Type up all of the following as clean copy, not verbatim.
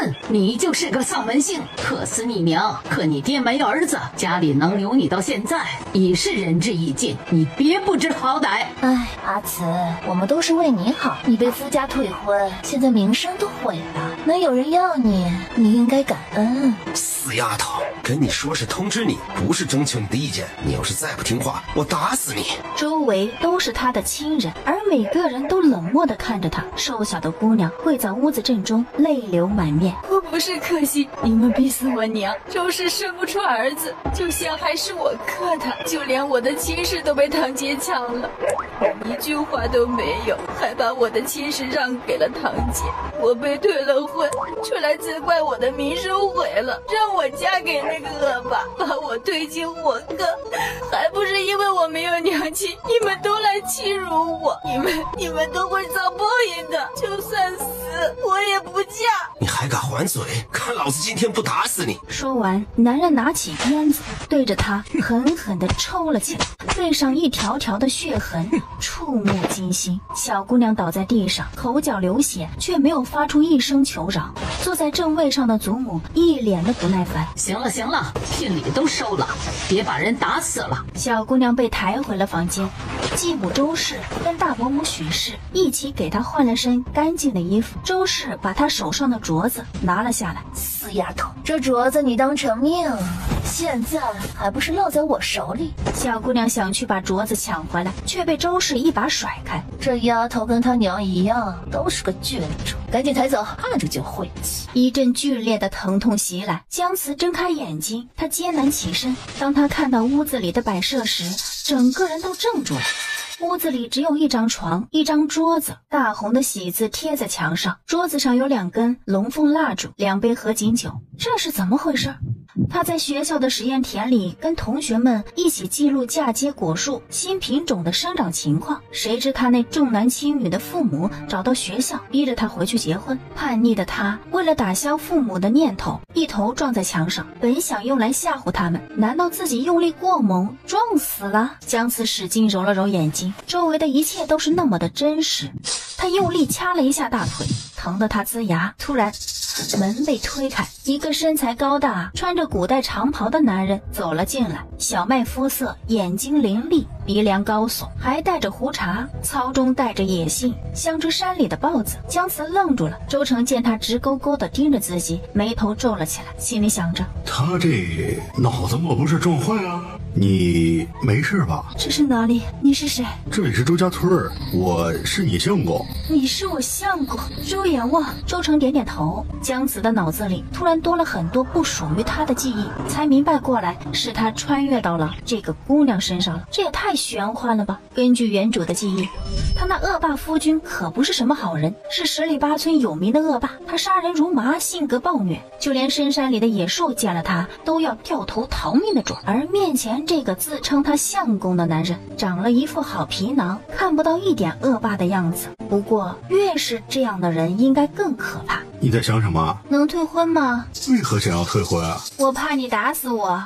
婚，你就是个丧门星，克死你娘！可你爹没有儿子，家里能留你到现在，已是仁至义尽，你别不知好歹。哎，阿慈，我们都是为你好，你被夫家退婚，现在名声都毁了，能有人要你，你应该感恩。死丫头，跟你说是通知你，不是征求你的意见，你要是再不听话，我打死你！周围都是他的亲人，而每个人都冷漠地看着他。瘦小的姑娘跪在屋子正中，泪流满面。我不是可惜你们逼死我娘，周氏生不出儿子，就陷害是我克他，就连我的亲事都被堂姐抢了，一句话都没有，还把我的亲事让给了堂姐。我被退了婚，出来责怪我的名声毁了，让我嫁给那个恶霸，把我推进火坑，还不是因为我没有娘亲，你们都来欺辱我，你们都会遭报应的，就算死我也不嫁。你还敢还嘴？看老子今天不打死你！说完，男人拿起鞭子对着他狠狠地抽了起来，背上一条条的血痕触目惊心。小姑娘倒在地上，口角流血，却没有发出一声求饶。坐在正位上的祖母一脸的不耐烦。行了行了，聘礼都收了，别把人打死了。小姑娘被抬回了房间，继母周氏跟大伯母许氏一起给她换了身干净的衣服。周氏把她手上的镯子拿了下来。死丫头，这镯子你当成命，现在还不是落在我手里？小姑娘想去把镯子抢回来，却被周氏一把甩开。这丫头跟她娘一样，都是个倔种，赶紧抬走，看着就晦气。一阵剧烈的疼痛袭来，姜慈睁开眼睛，她艰难起身。当她看到屋子里的摆设时，整个人都怔住了。屋子里只有一张床，一张桌子，大红的喜字贴在墙上，桌子上有2根龙凤蜡烛，2杯合卺酒。这是怎么回事？他在学校的实验田里跟同学们一起记录嫁接果树新品种的生长情况，谁知他那重男轻女的父母找到学校，逼着他回去结婚。叛逆的他为了打消父母的念头，一头撞在墙上，本想用来吓唬他们，难道自己用力过猛撞死了？姜慈使劲揉了揉眼睛，周围的一切都是那么的真实。他用力掐了一下大腿，疼得他呲牙。突然门被推开，一个身材高大穿着古代长袍的男人走了进来，小麦肤色，眼睛凌厉，鼻梁高耸，还带着胡茬，操中带着野性，像只山里的豹子。姜慈愣住了，周成见他直勾勾地盯着自己，眉头皱了起来，心里想着，他这脑子莫不是撞坏了？你没事吧？这是哪里？你是谁？这里是周家村儿，我是你相公。你是我相公？周阎王。周成点点头。姜慈的脑子里突然多了很多不属于他的记忆，才明白过来是他穿越到了这个姑娘身上了。这也太玄幻了吧。根据原主的记忆，他那恶霸夫君可不是什么好人，是10里8村有名的恶霸。他杀人如麻，性格暴虐，就连深山里的野兽见了他都要掉头逃命的种。而面前这个自称他相公的男人，长了一副好皮囊，看不到一点恶霸的样子。不过越是这样的人应该更可怕。你在想什么？能退婚吗？为何想要退婚啊？我怕你打死我。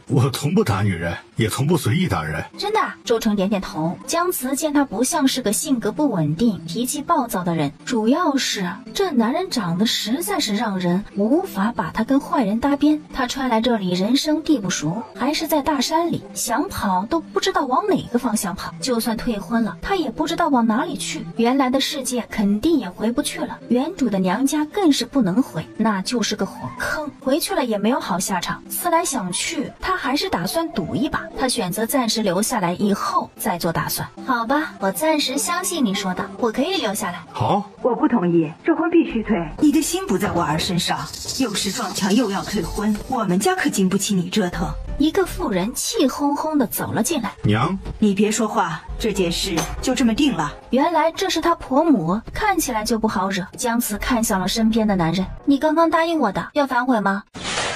我从不打女人，也从不随意打人。真的？周成点点头。姜慈见他不像是个性格不稳定、脾气暴躁的人，主要是这男人长得实在是让人无法把他跟坏人搭边。他穿来这里人生地不熟，还是在大山里，想跑都不知道往哪个方向跑。就算退婚了，他也不知道往哪里去。原来的世界肯定也回不去了，原主的娘家更是不能回，那就是个火坑，回去了也没有好下场。思来想去，他还是打算赌一把。他选择暂时留下来，以后再做打算。好吧，我暂时相信你说的，我可以留下来。好，我不同意，这婚必须退。你的心不在我儿身上，又是撞墙又要退婚，我们家可经不起你折腾。一个妇人气哄哄地走了进来。娘，你别说话，这件事就这么定了。原来这是他婆母，看起来就不好惹。姜慈看向了身边的男人，你刚刚答应我的，要反悔吗？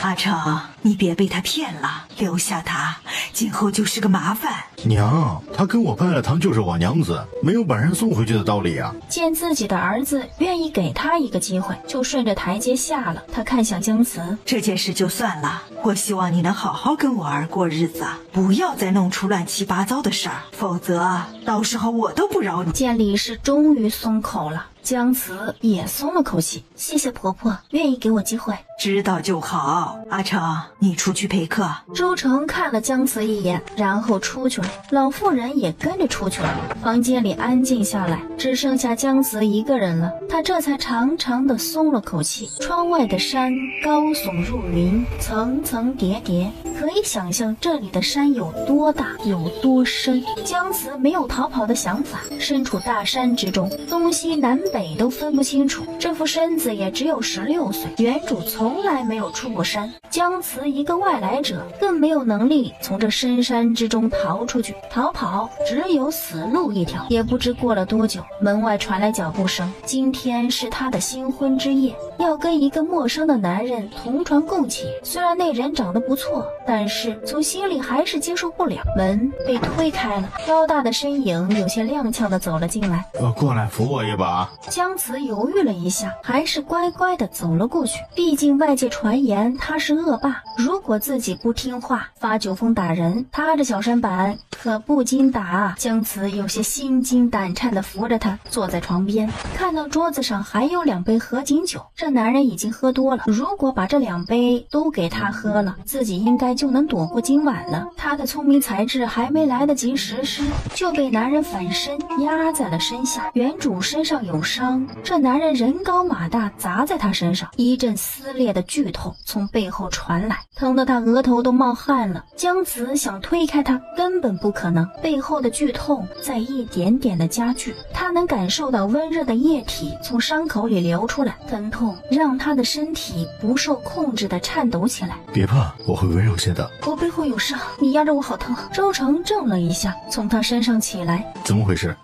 阿成，你别被他骗了，留下他，今后就是个麻烦。娘，他跟我拜了堂就是我娘子，没有把人送回去的道理啊。见自己的儿子愿意给他一个机会，就顺着台阶下了。他看向姜慈，这件事就算了，我希望你能好好跟我儿过日子，不要再弄出乱七八糟的事儿，否则到时候我都不饶你。见李氏终于松口了，姜慈也松了口气。谢谢婆婆，愿意给我机会。知道就好。阿成，你出去陪客。周成看了姜慈一眼，然后出去了。老妇人也跟着出去了。房间里安静下来，只剩下姜慈一个人了。他这才长长的松了口气。窗外的山高耸入云，层层叠叠，可以想象这里的山有多大，有多深。姜慈没有逃跑的想法，身处大山之中，东西南北都分不清楚。这副身子也只有16岁，原主从来没有出过山。姜慈一个外来者，更没有能力从这深山之中逃出去。逃跑只有死路一条。也不知过了多久，门外传来脚步声。今天是他的新婚之夜，要跟一个陌生的男人同床共起。虽然那人长得不错，但是从心里还是接受不了。门被推开了，高大的身影有些踉跄地走了进来。过来扶我一把。姜慈犹豫了一下，还是乖乖地走了过去。毕竟外界传言他是恶霸，如果自己不听话，发酒疯打人，他这小身板可不禁打。姜慈有些心惊胆颤地扶着他坐在床边，看到桌子上还有2杯合卺酒，这男人已经喝多了。如果把这2杯都给他喝了，自己应该就能躲过今晚了。他的聪明才智还没来得及实施，就被男人反身压在了身下。原主身上有伤，这男人人高马大砸在他身上，一阵撕裂的剧痛从背后传来，疼得他额头都冒汗了。姜慈想推开他，根本不可能，背后的剧痛在一点点的加剧，他能感受到温热的液体从伤口里流出来，疼痛让他的身体不受控制的颤抖起来。别怕，我会温柔些的。我背后有伤，你压着我好疼。周成怔了一下，从他身上起来。怎么回事？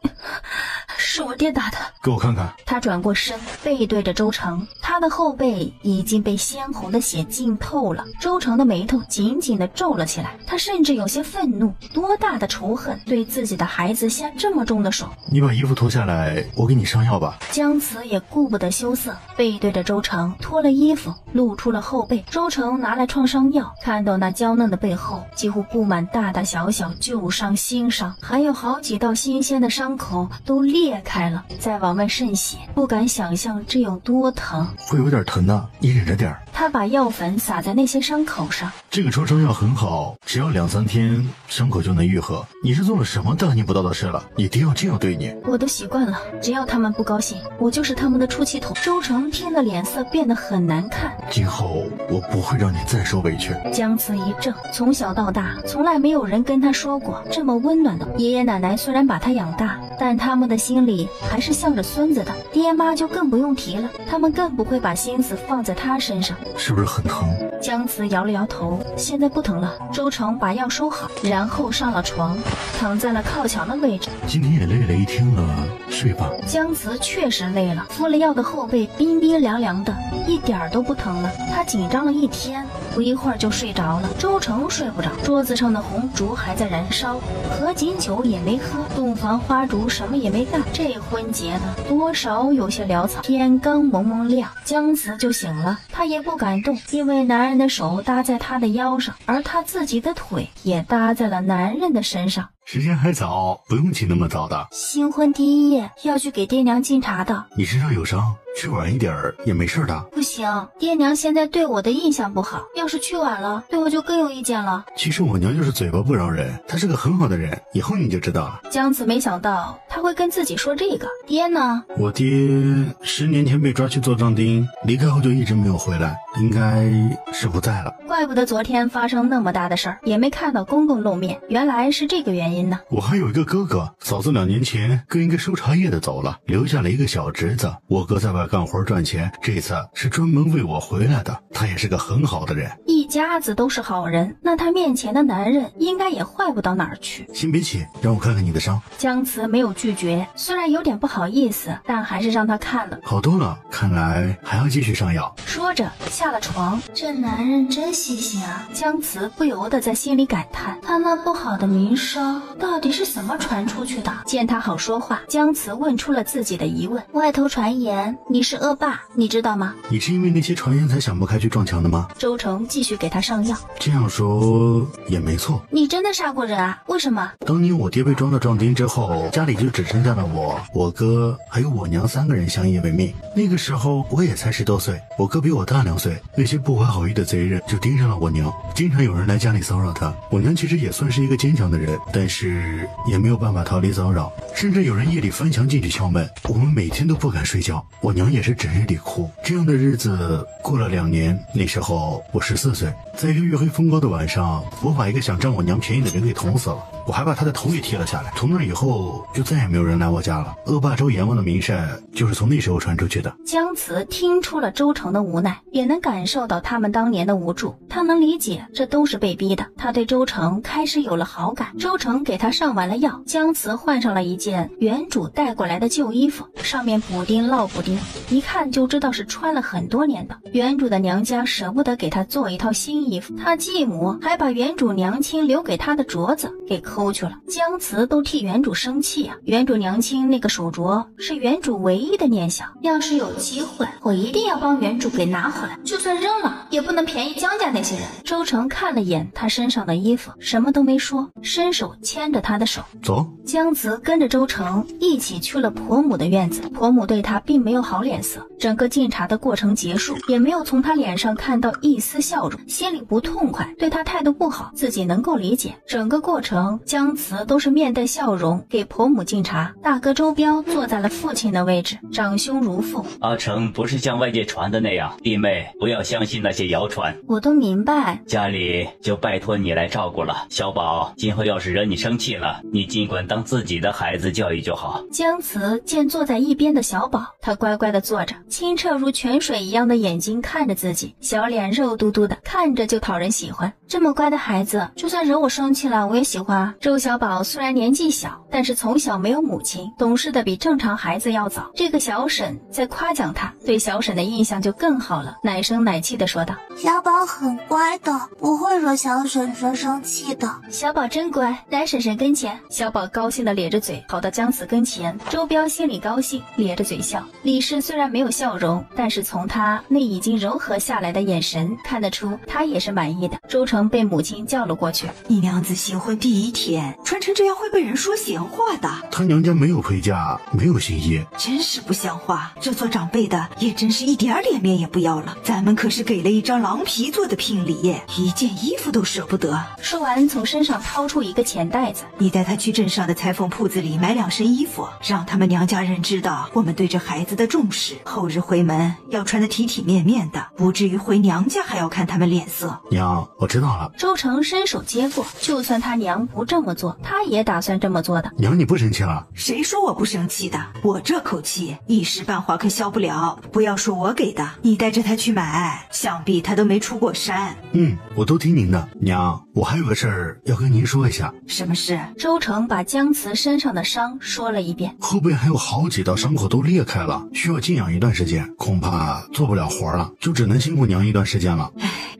是我爹打的。给我看看。他转过身，背对着周成，他的后背已经被鲜红的血浸透了。周成的眉头紧紧地皱了起来，他甚至有些愤怒，多大的仇恨，对自己的孩子下这么重的手。你把衣服脱下来，我给你上药吧。姜慈也顾不得羞涩，背对着周成脱了衣服，露出了后背。周成拿来创伤药，看到那娇嫩的背后几乎布满大大小小旧伤新伤，还有好几道新鲜的伤口都裂开了，再往外渗血，不敢想象这有多疼。会有点疼的，你忍着点儿。他把药粉撒在那些伤口上。这个创伤药很好，只要2-3天伤口就能愈合。你是做了什么大逆不道的事了？你爹要这样对你？我都习惯了，只要他们不高兴，我就是他们的出气筒。周成听了脸色变得很难看。今后我不会让你再受委屈。姜慈一怔，从小到大从来没有人跟他说过这么温暖的。爷爷奶奶虽然把他养大，但他们的心里还是向着孙子的。爹妈就更不用提了，他们更不会把心思放在他身上。是不是很疼？姜慈摇了摇头，现在不疼了。周成把药收好，然后上了床，躺在了靠墙的位置。今天也累了一天了，睡吧。姜慈确实累了，敷了药的后背冰冰凉凉的，一点儿都不疼了。他紧张了一天，不一会儿就睡着了。周成睡不着，桌子上的红烛还在燃烧，合卺酒也没喝，洞房花烛什么也没干。这婚结的多少有些潦草。天刚蒙蒙亮，姜慈就醒了，他也不敢动，因为男人的手搭在他的腰上，而他自己的腿也搭在了男人的身上。时间还早，不用起那么早的。新婚第一夜要去给爹娘敬茶的。你身上有伤，去晚一点儿也没事的。不行，爹娘现在对我的印象不好，要是去晚了，对我就更有意见了。其实我娘就是嘴巴不饶人，她是个很好的人，以后你就知道了。姜慈没想到他会跟自己说这个。爹呢？我爹10年前被抓去做壮丁，离开后就一直没有回来，应该是不在了。怪不得昨天发生那么大的事儿，也没看到公公露面，原来是这个原因呢。我还有一个哥哥，嫂子2年前跟一个收茶叶的走了，留下了一个小侄子。我哥在外干活赚钱，这次是专门为我回来的，他也是个很好的人。一家子都是好人，那他面前的男人应该也坏不到哪儿去。先别起，让我看看你的伤。姜慈没有拒绝，虽然有点不好意思，但还是让他看了。好多了，看来还要继续上药。说说着下了床。这男人真细心啊！姜慈不由得在心里感叹，他那不好的名声到底是怎么传出去的？见他好说话，姜慈问出了自己的疑问。外头传言你是恶霸，你知道吗？你是因为那些传言才想不开去撞墙的吗？周成继续给他上药。这样说也没错。你真的杀过人啊？为什么？当年我爹被装到壮丁之后，家里就只剩下了我哥还有我娘3个人相依为命。那个时候我也才10多岁，我哥比我大2岁，那些不怀好意的贼人就盯上了我娘，经常有人来家里骚扰她。我娘其实也算是一个坚强的人，但是也没有办法逃离骚扰，甚至有人夜里翻墙进去敲门，我们每天都不敢睡觉，我娘也是整日里哭。这样的日子过了2年，那时候我14岁，在一个月黑风高的晚上，我把一个想占我娘便宜的人给捅死了，我还把他的头给剃了下来。从那以后就再也没有人来我家了，恶霸周阎王的名声就是从那时候传出去的。姜慈听出了周成的无奈，也能感受到他们当年的无助，他能理解这都是被逼的。他对周成开始有了好感。周成给他上完了药，姜慈换上了一件原主带过来的旧衣服，上面补丁烙补丁，一看就知道是穿了很多年的。原主的娘家舍不得给他做一套新衣服，他继母还把原主娘亲留给他的镯子给抠去了。姜慈都替原主生气啊！原主娘亲那个手镯是原主唯一的念想，要是有机会，我一定要帮原主给拿回来，就算扔了也不能便宜姜家那些人。周成看了眼他身上的衣服，什么都没说，伸手牵着他的手走。姜慈跟着周成一起去了婆母的院子，婆母对他并没有好脸色，整个进茶的过程结束，也没有从他脸上看到一丝笑容，心里不痛快，对他态度不好，自己能够理解。整个过程姜慈都是面带笑容给婆母敬茶。大哥周彪坐在了父亲的位置，长兄如父。阿成不是像外界传的那样，弟妹不要相信那些谣传。我都明白，家里就拜托你来照顾了。小宝今后要是惹你生气了，你尽管当自己的孩子教育就好。姜慈见坐在一边的小宝，他乖乖地坐着，清澈如泉水一样的眼睛看着自己，小脸肉嘟嘟的，看着就讨人喜欢。这么乖的孩子，就算惹我生气了，我也喜欢。周小宝虽然年纪小，但是从小没有母亲，懂事的比正常孩子要早。这个小沈在夸奖他，对小沈的印象就更好了，奶声奶气的说道：小宝很乖的，不会惹小婶婶生气的。小宝真乖，来婶婶跟前。小宝高兴的咧着嘴跑到姜慈跟前，周彪心里高兴，咧着嘴笑。李氏虽然没有笑容，但是从他那已经柔和下来的眼神看得出他也是满意的。周成被母亲叫了过去。你娘子新婚第1天穿成这样会被人说闲话的。他娘家没有陪嫁，没有新衣，真是不像话。这做长辈的也真是一点脸面也不要了。咱们可是给了一张狼皮做的聘礼，一件衣服都舍不得。说完从身上掏出一个钱袋子，你带他去镇上的裁缝铺子里买2身衣服，让他们娘家人知道我们对这孩子的重视，后日回门要穿得体体面面的，不至于回娘家还要看他们脸色。娘，我知道了。周成伸手接过，就算他娘不这么做，他也打算这么做的。娘，你不生气了？谁说我不生气的？我这口气一时半会可消不了。不要说我给的，你带着他去买，想必他都没出过山。我都听您的。娘，我还有个事儿要跟您说一下。什么事？周成把姜慈身上的伤说了一遍。后背还有好几道伤口都裂开了，需要静养一段时间，恐怕做不了活了，就只能辛苦娘一段时间了。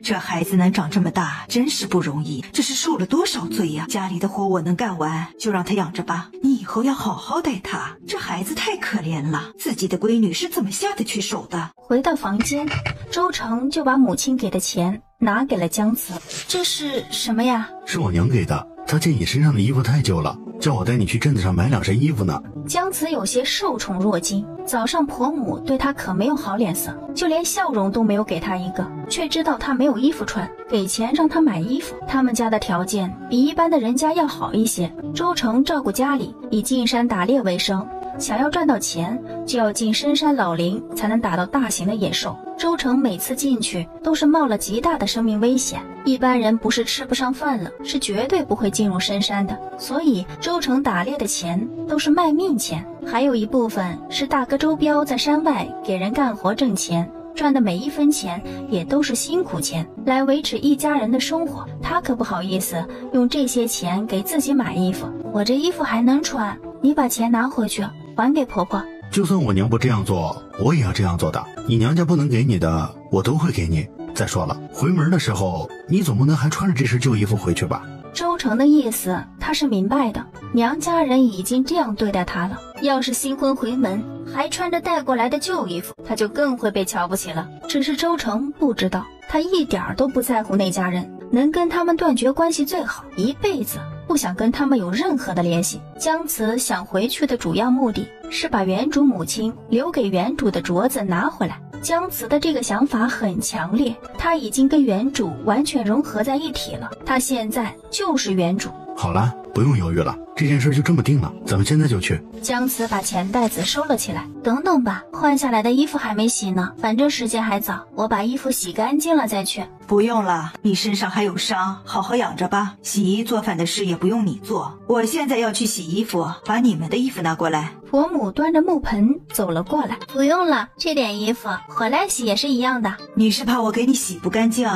这孩子能长这么大真是不容易，这是受了多少罪呀！家里的活我能干完，就让他养着吧。你以后要好好待他，这孩子太可怜了，自己的闺女是怎么下得去手的？回到房间，周成就把母亲给的钱拿给了姜慈。这是什么呀？是我娘给的，她见你身上的衣服太旧了，叫我带你去镇子上买2身衣服呢。姜慈有些受宠若惊，早上婆母对他可没有好脸色，就连笑容都没有给他一个，却知道他没有衣服穿，给钱让他买衣服。他们家的条件比一般的人家要好一些。周成照顾家里，以进山打猎为生，想要赚到钱，就要进深山老林才能打到大型的野兽。周成每次进去都是冒了极大的生命危险，一般人不是吃不上饭了，是绝对不会进入深山的。所以周成打猎的钱都是卖命钱，还有一部分是大哥周彪在山外给人干活挣钱，赚的每一分钱也都是辛苦钱，来维持一家人的生活。他可不好意思用这些钱给自己买衣服，我这衣服还能穿，你把钱拿回去还给婆婆。就算我娘不这样做，我也要这样做的。你娘家不能给你的，我都会给你。再说了，回门的时候你总不能还穿着这身旧衣服回去吧？周成的意思他是明白的，娘家人已经这样对待他了，要是新婚回门还穿着带过来的旧衣服，他就更会被瞧不起了。只是周成不知道，他一点都不在乎那家人，能跟他们断绝关系最好，一辈子不想跟他们有任何的联系。姜慈想回去的主要目的是把原主母亲留给原主的镯子拿回来。姜慈的这个想法很强烈，他已经跟原主完全融合在一体了，他现在就是原主。好了，不用犹豫了，这件事就这么定了，咱们现在就去。姜慈把钱袋子收了起来。等等吧，换下来的衣服还没洗呢，反正时间还早，我把衣服洗干净了再去。不用了，你身上还有伤，好好养着吧。洗衣做饭的事也不用你做，我现在要去洗衣服，把你们的衣服拿过来。婆母端着木盆走了过来。不用了，这点衣服回来洗也是一样的。你是怕我给你洗不干净？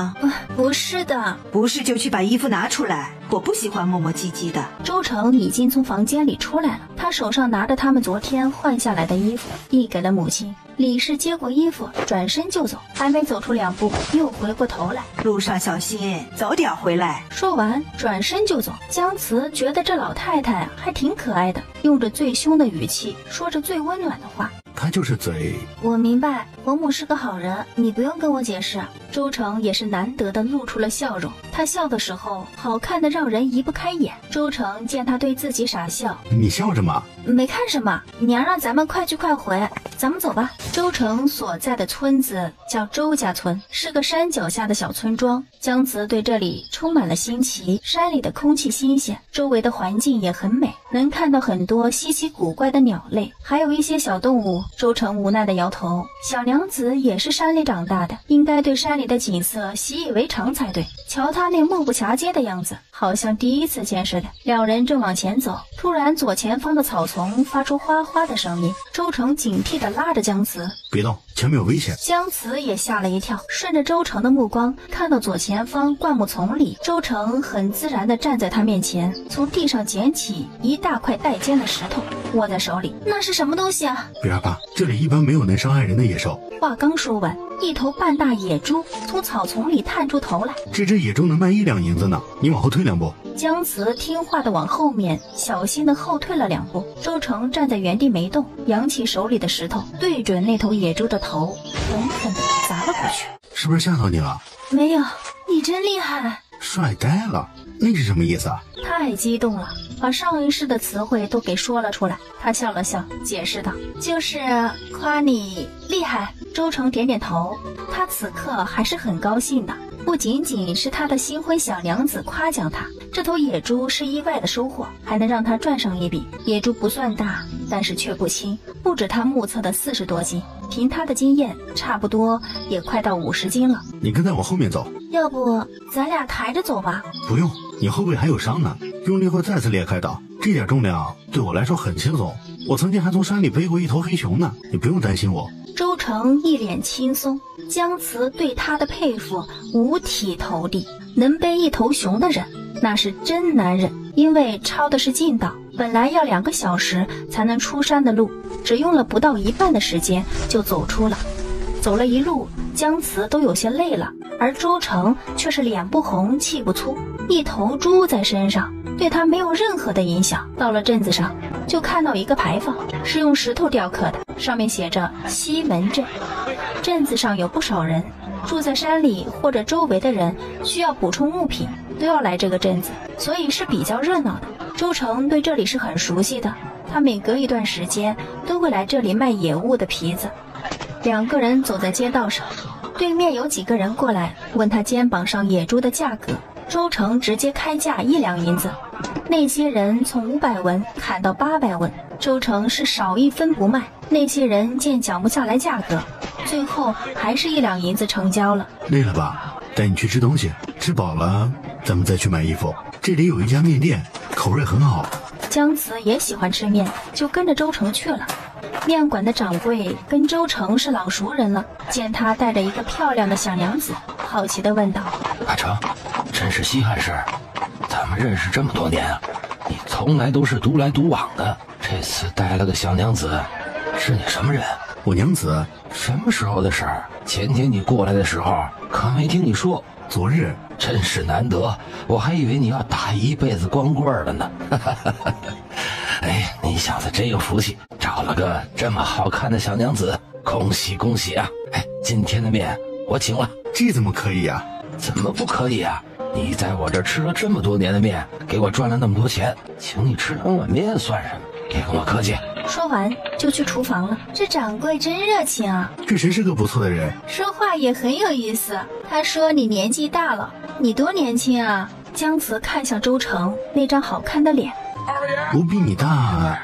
不是的。不是就去把衣服拿出来，我不喜欢磨磨唧唧的。周成已经从房间里出来了，他手上拿着他们昨天换下来的衣服，递给了母亲。李氏接过衣服，转身就走，还没走出2步，又回过头来。路上小心，早点回来。说完，转身就走。姜慈觉得这老太太还挺可爱的，用着最凶的语气，说着最温暖的话。他就是嘴。我明白，伯母是个好人，你不用跟我解释。周成也是难得的露出了笑容，他笑的时候好看的让人移不开眼。周成见他对自己傻笑，你笑什么？没看什么，娘让咱们快去快回，咱们走吧。周成所在的村子叫周家村，是个山脚下的小村庄。姜慈对这里充满了新奇，山里的空气新鲜，周围的环境也很美，能看到很多稀奇古怪的鸟类，还有一些小动物。周成无奈的摇头，小娘子也是山里长大的，应该对山里的景色习以为常才对。瞧她那目不暇接的样子，好像第一次见似的。两人正往前走，突然左前方的草丛发出哗哗的声音，周成警惕地拉着姜慈，别动，前面有危险。姜慈也吓了一跳，顺着周成的目光看到左前方灌木丛里，周成很自然地站在他面前，从地上捡起一大块带尖的石头，握在手里。那是什么东西啊？别害怕，这里一般没有能伤害人的野兽。话刚说完，一头半大野猪从草丛里探出头来。这只野猪能卖1两银子呢，你往后退2步。姜慈听话的往后面小心的后退了2步。周成站在原地没动，扬起手里的石头，对准那头野猪的头狠狠地砸了过去。是不是吓到你了？没有，你真厉害。帅呆了，那是什么意思啊？太激动了，把上一世的词汇都给说了出来。他笑了笑，解释道：“就是夸你厉害。”周成点点头，他此刻还是很高兴的。不仅仅是他的新婚小娘子夸奖他，这头野猪是意外的收获，还能让他赚上一笔。野猪不算大，但是却不轻，不止他目测的40多斤，凭他的经验，差不多也快到50斤了。你跟在我后面走。要不咱俩抬着走吧？不用，你后背还有伤呢，用力会再次裂开的。这点重量对我来说很轻松，我曾经还从山里背过一头黑熊呢，你不用担心我。周成一脸轻松，姜慈对他的佩服五体投地。能背一头熊的人，那是真男人。因为抄的是近道，本来要2个小时才能出山的路，只用了不到一半的时间就走出了。走了一路，姜慈都有些累了，而周成却是脸不红气不粗，一头猪在身上，对他没有任何的影响。到了镇子上，就看到一个牌坊，是用石头雕刻的，上面写着西门镇。镇子上有不少人，住在山里或者周围的人需要补充物品，都要来这个镇子，所以是比较热闹的。周成对这里是很熟悉的，他每隔一段时间都会来这里卖野物的皮子。2个人走在街道上，对面有几个人过来问他肩膀上野猪的价格，周成直接开价1两银子。那些人从500文砍到800文，周成是少1分不卖。那些人见讲不下来价格，最后还是1两银子成交了。累了吧？带你去吃东西，吃饱了咱们再去买衣服。这里有一家面店，口味很好。姜慈也喜欢吃面，就跟着周成去了。面馆的掌柜跟周成是老熟人了，见他带着一个漂亮的小娘子，好奇地问道：“阿成，真是稀罕事，咱们认识这么多年，你从来都是独来独往的，这次带了个小娘子，是你什么人？”我娘子。什么时候的事儿？前天你过来的时候可没听你说。昨日。真是难得，我还以为你要打一辈子光棍了呢。哎，你小子真有福气，找了个这么好看的小娘子，恭喜恭喜啊！哎，今天的面我请了。这怎么可以啊？怎么不可以啊？你在我这儿吃了这么多年的面，给我赚了那么多钱，请你吃2碗面算什么？别跟我客气。说完就去厨房了。这掌柜真热情啊！这谁是个不错的人，说话也很有意思。他说你年纪大了，你多年轻啊！姜慈看向周成那张好看的脸。我比你大，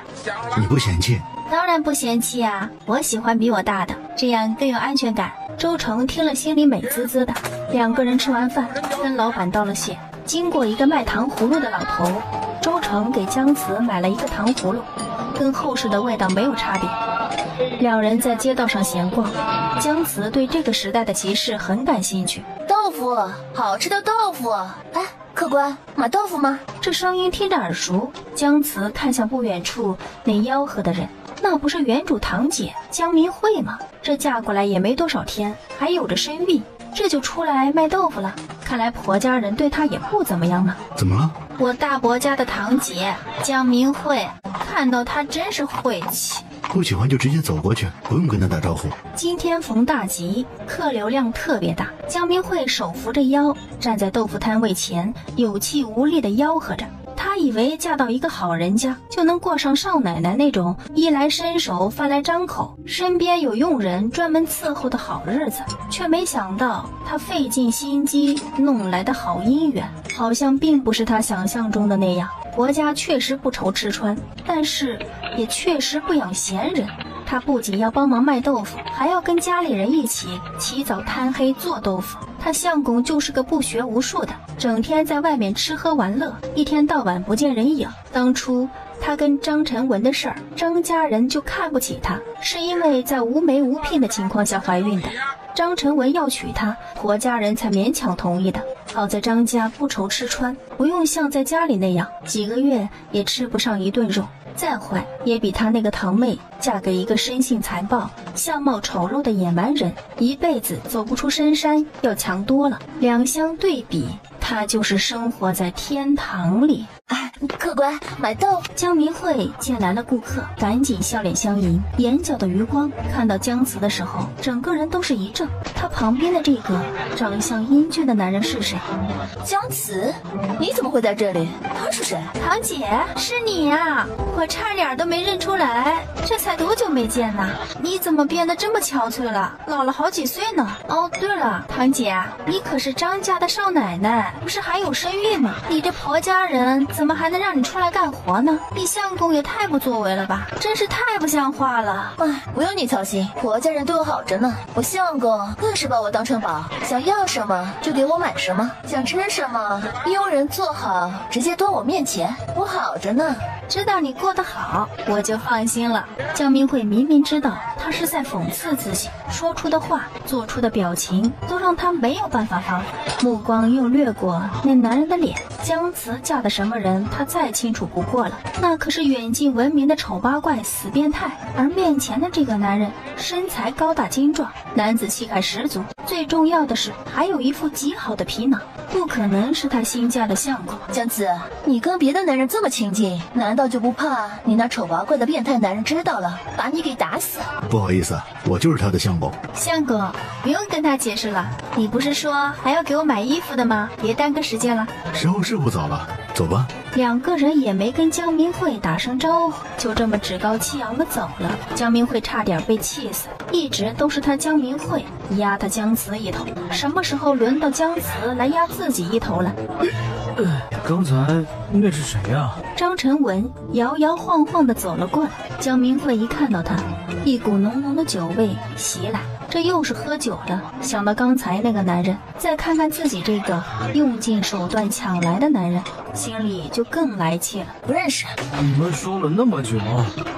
你不嫌弃？当然不嫌弃啊，我喜欢比我大的，这样更有安全感。周成听了心里美滋滋的。2个人吃完饭，跟老板道了谢。经过一个卖糖葫芦的老头，周成给姜慈买了一个糖葫芦，跟后世的味道没有差别。2人在街道上闲逛，姜慈对这个时代的集市很感兴趣。豆腐，好吃的豆腐。哎，客官，买豆腐吗？这声音听着耳熟。姜慈看向不远处那吆喝的人，那不是原主堂姐姜明慧吗？这嫁过来也没多少天，还有着身孕，这就出来卖豆腐了。看来婆家人对她也不怎么样呢。怎么了？我大伯家的堂姐姜明慧，看到她真是晦气。不喜欢就直接走过去，不用跟他打招呼。今天逢大吉，客流量特别大。姜明慧手扶着腰，站在豆腐摊位前，有气无力地吆喝着。她以为嫁到一个好人家，就能过上少奶奶那种衣来伸手饭来张口，身边有佣人专门伺候的好日子，却没想到她费尽心机弄来的好姻缘，好像并不是她想象中的那样。国家确实不愁吃穿，但是也确实不养闲人。他不仅要帮忙卖豆腐，还要跟家里人一起起早贪黑做豆腐。他相公就是个不学无术的，整天在外面吃喝玩乐，一天到晚不见人影。当初他跟张晨文的事儿，张家人就看不起他，是因为在无媒无聘的情况下怀孕的。张晨文要娶她，婆家人才勉强同意的。好在张家不愁吃穿，不用像在家里那样几个月也吃不上一顿肉，再坏也比他那个堂妹嫁给一个生性残暴、相貌丑陋的野蛮人，一辈子走不出深山要强多了。两相对比，他就是生活在天堂里。哎，客官，买豆腐。姜明慧见来了顾客，赶紧笑脸相迎，眼角的余光看到姜慈的时候，整个人都是一怔。他旁边的这个长相英俊的男人是谁？姜慈，你怎么会在这里？他是谁？堂姐，是你呀！我差点都没认出来，这才多久没见呐？你怎么变得这么憔悴了？老了好几岁呢。哦，对了，堂姐，你可是张家的少奶奶，不是还有身孕吗？你这婆家人怎么还能让你出来干活呢？你相公也太不作为了吧，真是太不像话了。哎，不用你操心，婆家人对我好着呢。我相公更是把我当成宝，想要什么就给我买什么，想吃什么佣人做好直接端我面前，我好着呢。知道你过得好，我就放心了。姜明慧明明知道他是在讽刺自己，说出的话做出的表情都让他没有办法防范，目光又掠过那男人的脸。姜慈嫁的什么人他再清楚不过了，那可是远近闻名的丑八怪死变态。而面前的这个男人身材高大精壮，男子气概十足，最重要的是还有一副极好的皮囊，不可能是他新嫁的相公。姜慈，你跟别的男人这么亲近，难道就不怕你那丑八怪的变态男人知道了把你给打死？不好意思，我就是他的相公。相公，不用跟他解释了，你不是说还要给我买衣服的吗？别耽搁时间了。时候是不早了，走吧。两个人也没跟姜明慧打声招呼，就这么趾高气扬的走了。姜明慧差点被气死，一直都是他姜明慧压他姜慈一头，什么时候轮到姜慈来压自己一头了？刚才那是谁呀？张晨文摇摇晃晃地走了过来，姜明慧一看到他，一股浓浓的酒味袭来，这又是喝酒了。想到刚才那个男人，再看看自己这个用尽手段抢来的男人，心里就更来气了。不认识。你们说了那么久，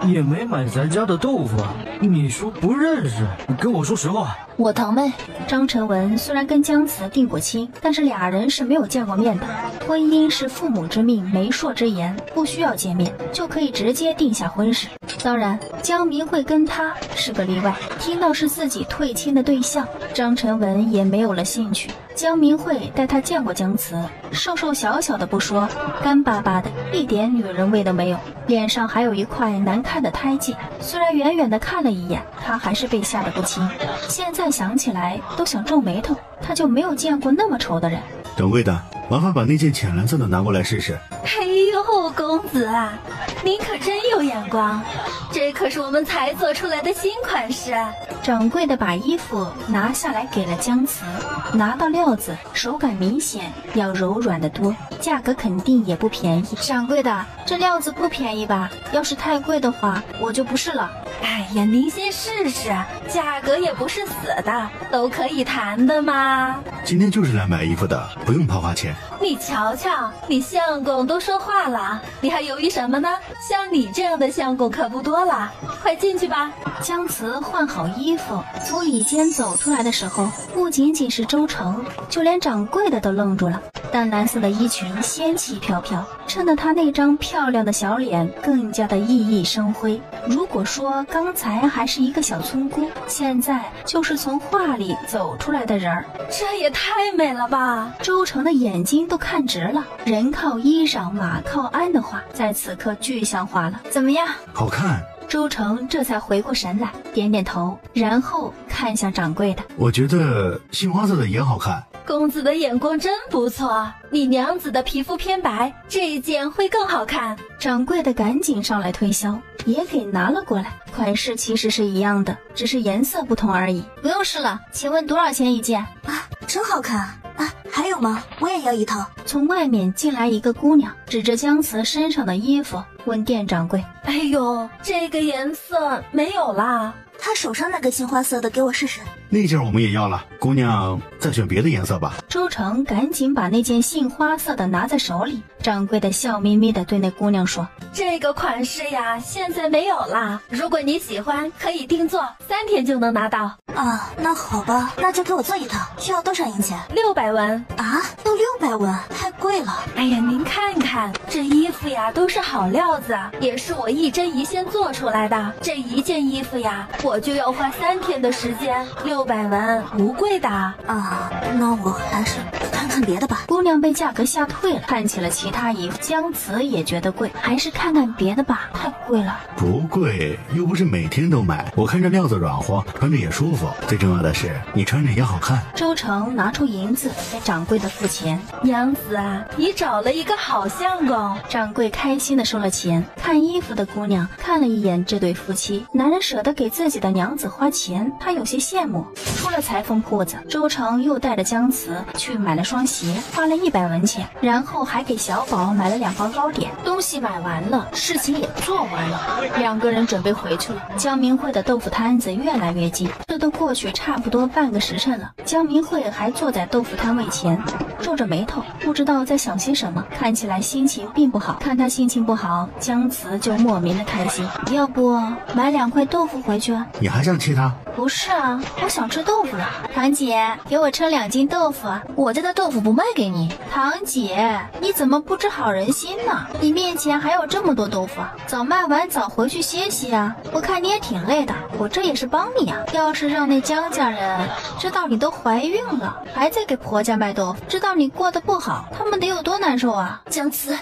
也没买咱家的豆腐，你说不认识？你跟我说实话。我堂妹张晨文虽然跟姜慈定过亲，但是俩人是没有见过面的。婚姻是父母之命，媒妁之言，不需要见面就可以直接定下婚事。当然，江明慧跟他是个例外。听到是自己退亲的对象，张晨文也没有了兴趣。江明慧带他见过姜慈，瘦瘦小小的不说，干巴巴的，一点女人味都没有，脸上还有一块难看的胎记。虽然远远的看了一眼，他还是被吓得不轻。现在想起来都想皱眉头，他就没有见过那么丑的人。掌柜的，麻烦把那件浅蓝色的拿过来试试。哎呦，公子啊，您可真有眼光，这可是我们才做出来的新款式。掌柜的把衣服拿下来给了姜慈，拿到料子，手感明显要柔软得多，价格肯定也不便宜。掌柜的，这料子不便宜吧？要是太贵的话，我就不试了。哎呀，您先试试，价格也不是死的，都可以谈的嘛。今天就是来买衣服的，不用怕花钱。你瞧瞧，你相公都说话了，你还犹豫什么呢？像你这样的相公可不多了，快进去吧。姜慈换好衣服，从里间走出来的时候，不仅仅是周成，就连掌柜的都愣住了。淡蓝色的衣裙仙气飘飘，衬得她那张漂亮的小脸更加的熠熠生辉。如果说刚才还是一个小村姑，现在就是从画里走出来的人儿，这也太美了吧！周成的眼睛都看直了。人靠衣裳，马靠鞍的话，在此刻具象化了。怎么样？好看。周成这才回过神来，点点头，然后看向掌柜的。我觉得杏花色的也好看。公子的眼光真不错，你娘子的皮肤偏白，这一件会更好看。掌柜的赶紧上来推销，也给拿了过来。款式其实是一样的，只是颜色不同而已。不用试了，请问多少钱一件？啊，真好看啊！还有吗？我也要一套。从外面进来一个姑娘，指着姜慈身上的衣服问店掌柜：哎呦，这个颜色没有啦。他手上那个杏花色的给我试试。那件我们也要了，姑娘再选别的颜色吧。周成赶紧把那件杏花色的拿在手里，掌柜的笑眯眯的对那姑娘说：这个款式呀，现在没有啦，如果你喜欢，可以定做，3天就能拿到。啊，那好吧，那就给我做一套，需要多少银钱？600文。啊，要600文，太贵了。哎呀，您看看这衣服呀，都是好料子，也是我一针一线做出来的。这一件衣服呀，我就要花3天的时间，600文不贵的啊。那我还是看看别的吧。姑娘被价格吓退了，看起了其他衣服。姜慈也觉得贵，还是看看别的吧，太贵了。不贵，又不是每天都买。我看这料子软和，穿着也舒服。最重要的是，你穿着也好看。周成拿出银子给掌柜的付钱。娘子啊，你找了一个好相公。掌柜开心的收了钱。看衣服的姑娘看了一眼这对夫妻，男人舍得给自己的娘子花钱，她有些羡慕。出了裁缝铺子，周成又带着姜慈去买了双鞋，花了100文钱，然后还给小宝买了2包糕点。东西买完了，事情也做完了，两个人准备回去了。江明慧的豆腐摊子越来越近，这都过去差不多半个时辰了。江明慧还坐在豆腐摊位前，皱着眉头，不知道在想些什么，看起来心情并不好。看他心情不好，姜慈就莫名的开心。要不买2块豆腐回去？你还想气他？不是啊，我想吃豆腐了。堂姐，给我称2斤豆腐。我家的豆腐不卖给你。堂姐，你怎么不知好人心呢？你面前还有这么多豆腐，早卖完早回去歇息啊。我看你也挺累的，我这也是帮你啊。要是让那姜家人知道你都怀孕了，还在给婆家卖豆腐，知道你过得不好，他们得有多难受啊。姜慈，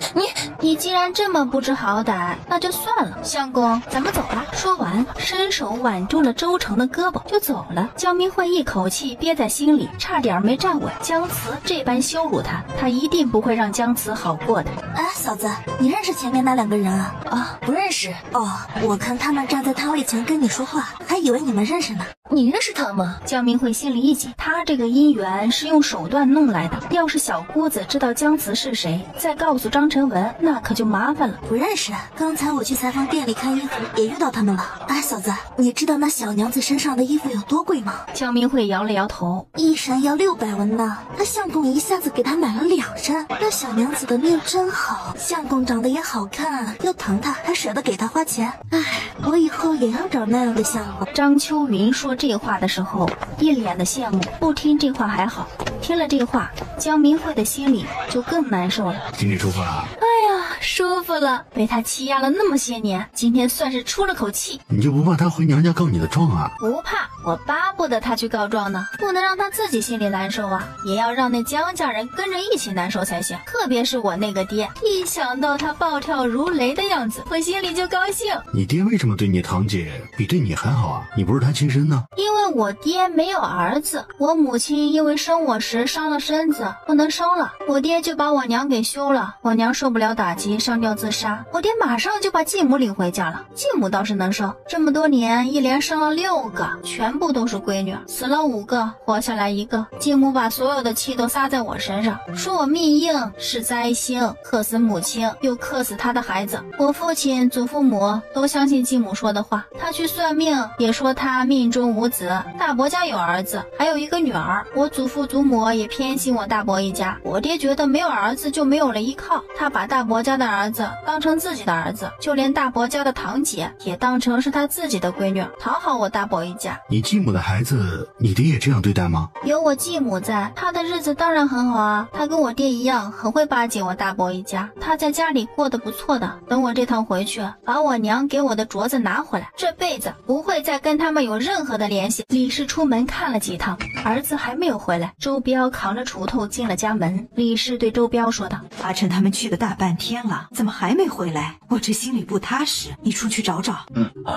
你既然这么不知好歹，那就算了。相公，咱们走吧。说完，伸手挽住了周成的胳膊就走了。江明慧一口气憋在心里，差点没站稳。姜慈这般羞辱他，他一定不会让姜慈好过的。哎，嫂子，你认识前面那2个人啊？啊，不认识。哦，我看他们站在摊位前跟你说话，还以为你们认识呢。你认识他吗？江明慧心里一紧，他这个姻缘是用手段弄来的，要是小姑子知道姜慈是谁，再告诉张晨文，那可就麻烦了。不认识，刚才我去裁缝店里看衣服也遇到他们了。哎，嫂子，你知道那小娘子身上的衣服有多贵吗？江明慧摇了摇头，一衫要600文呢。那相公一下子给她买了2衫。那小娘子的命真好，相公长得也好看，又疼她，还舍得给她花钱。唉，我以后也要找那样的相公。张秋云说这话的时候，一脸的羡慕。不听这话还好，听了这话，江明慧的心里就更难受了。今天舒服了？哎呀，舒服了！被他欺压了那么些年，今天算是出了口气。你就不怕他回娘家告你的状啊？不怕，我巴不得他去告状呢，不能让他自己心里难受啊，也要让那江家人跟着一起难受才行。特别是我那个爹，一想到他暴跳如雷的样子，我心里就高兴。你爹为什么对你堂姐比对你还好啊？你不是他亲生呢？因为我爹没有儿子，我母亲因为生我时伤了身子，不能生了，我爹就把我娘给休了。我娘受不了打击，上吊自杀，我爹马上就把继母领回家了。继母倒是能生，这么多年一连生了6个，全部都是闺女，死了5个，活下来1个。继母把所有的气都撒在我身上，说我命硬是灾星，克死母亲，又克死他的孩子。我父亲、祖父母都相信继母说的话，他去算命也说他命中无子，大伯家有儿子，还有1个女儿。我祖父祖母也偏心我大伯一家，我爹觉得没有儿子就没有了依靠，他把大伯家的儿子当成自己的儿子，就连大伯家的堂姐也当成是他自己的闺女，讨好我大伯一家。你继母的孩子，你爹也这样对待吗？有我继母在，他的日子当然很好啊，他跟我爹一样，很会巴结我大伯一家，他在家里过得不错的。等我这趟回去，把我娘给我的镯子拿回来，这辈子不会再跟他们有任何的联系。李氏出门看了几趟，儿子还没有回来。周彪扛着锄头进了家门，李氏对周彪说道：阿琛他们去了大半天了，怎么还没回来？我这心里不踏实，你出去找找。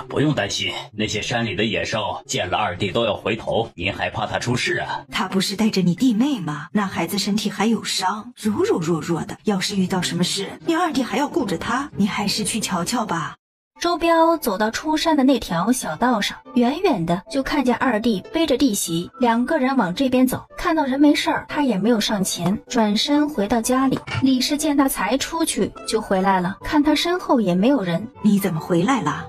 不用担心，那些山里的野兽见了二弟都要回头，您还怕他出事啊？他不是带着你弟妹吗？那孩子身体还有伤，柔柔弱弱的，要是遇到什么事，你二弟还要顾着他，你还是去瞧瞧吧。周彪走到出山的那条小道上，远远的就看见二弟背着弟媳，2个人往这边走。看到人没事儿，他也没有上前，转身回到家里。李氏见他才出去就回来了，看他身后也没有人。你怎么回来了？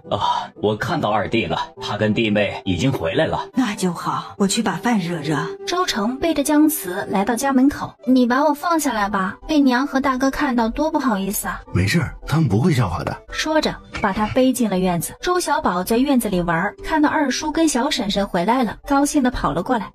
我看到二弟了，他跟弟妹已经回来了。那就好，我去把饭热热。周成背着姜慈来到家门口，你把我放下来吧，被娘和大哥看到多不好意思啊。没事，他们不会笑话的。说着把他背进了院子。周小宝在院子里玩，看到二叔跟小婶婶回来了，高兴地跑了过来。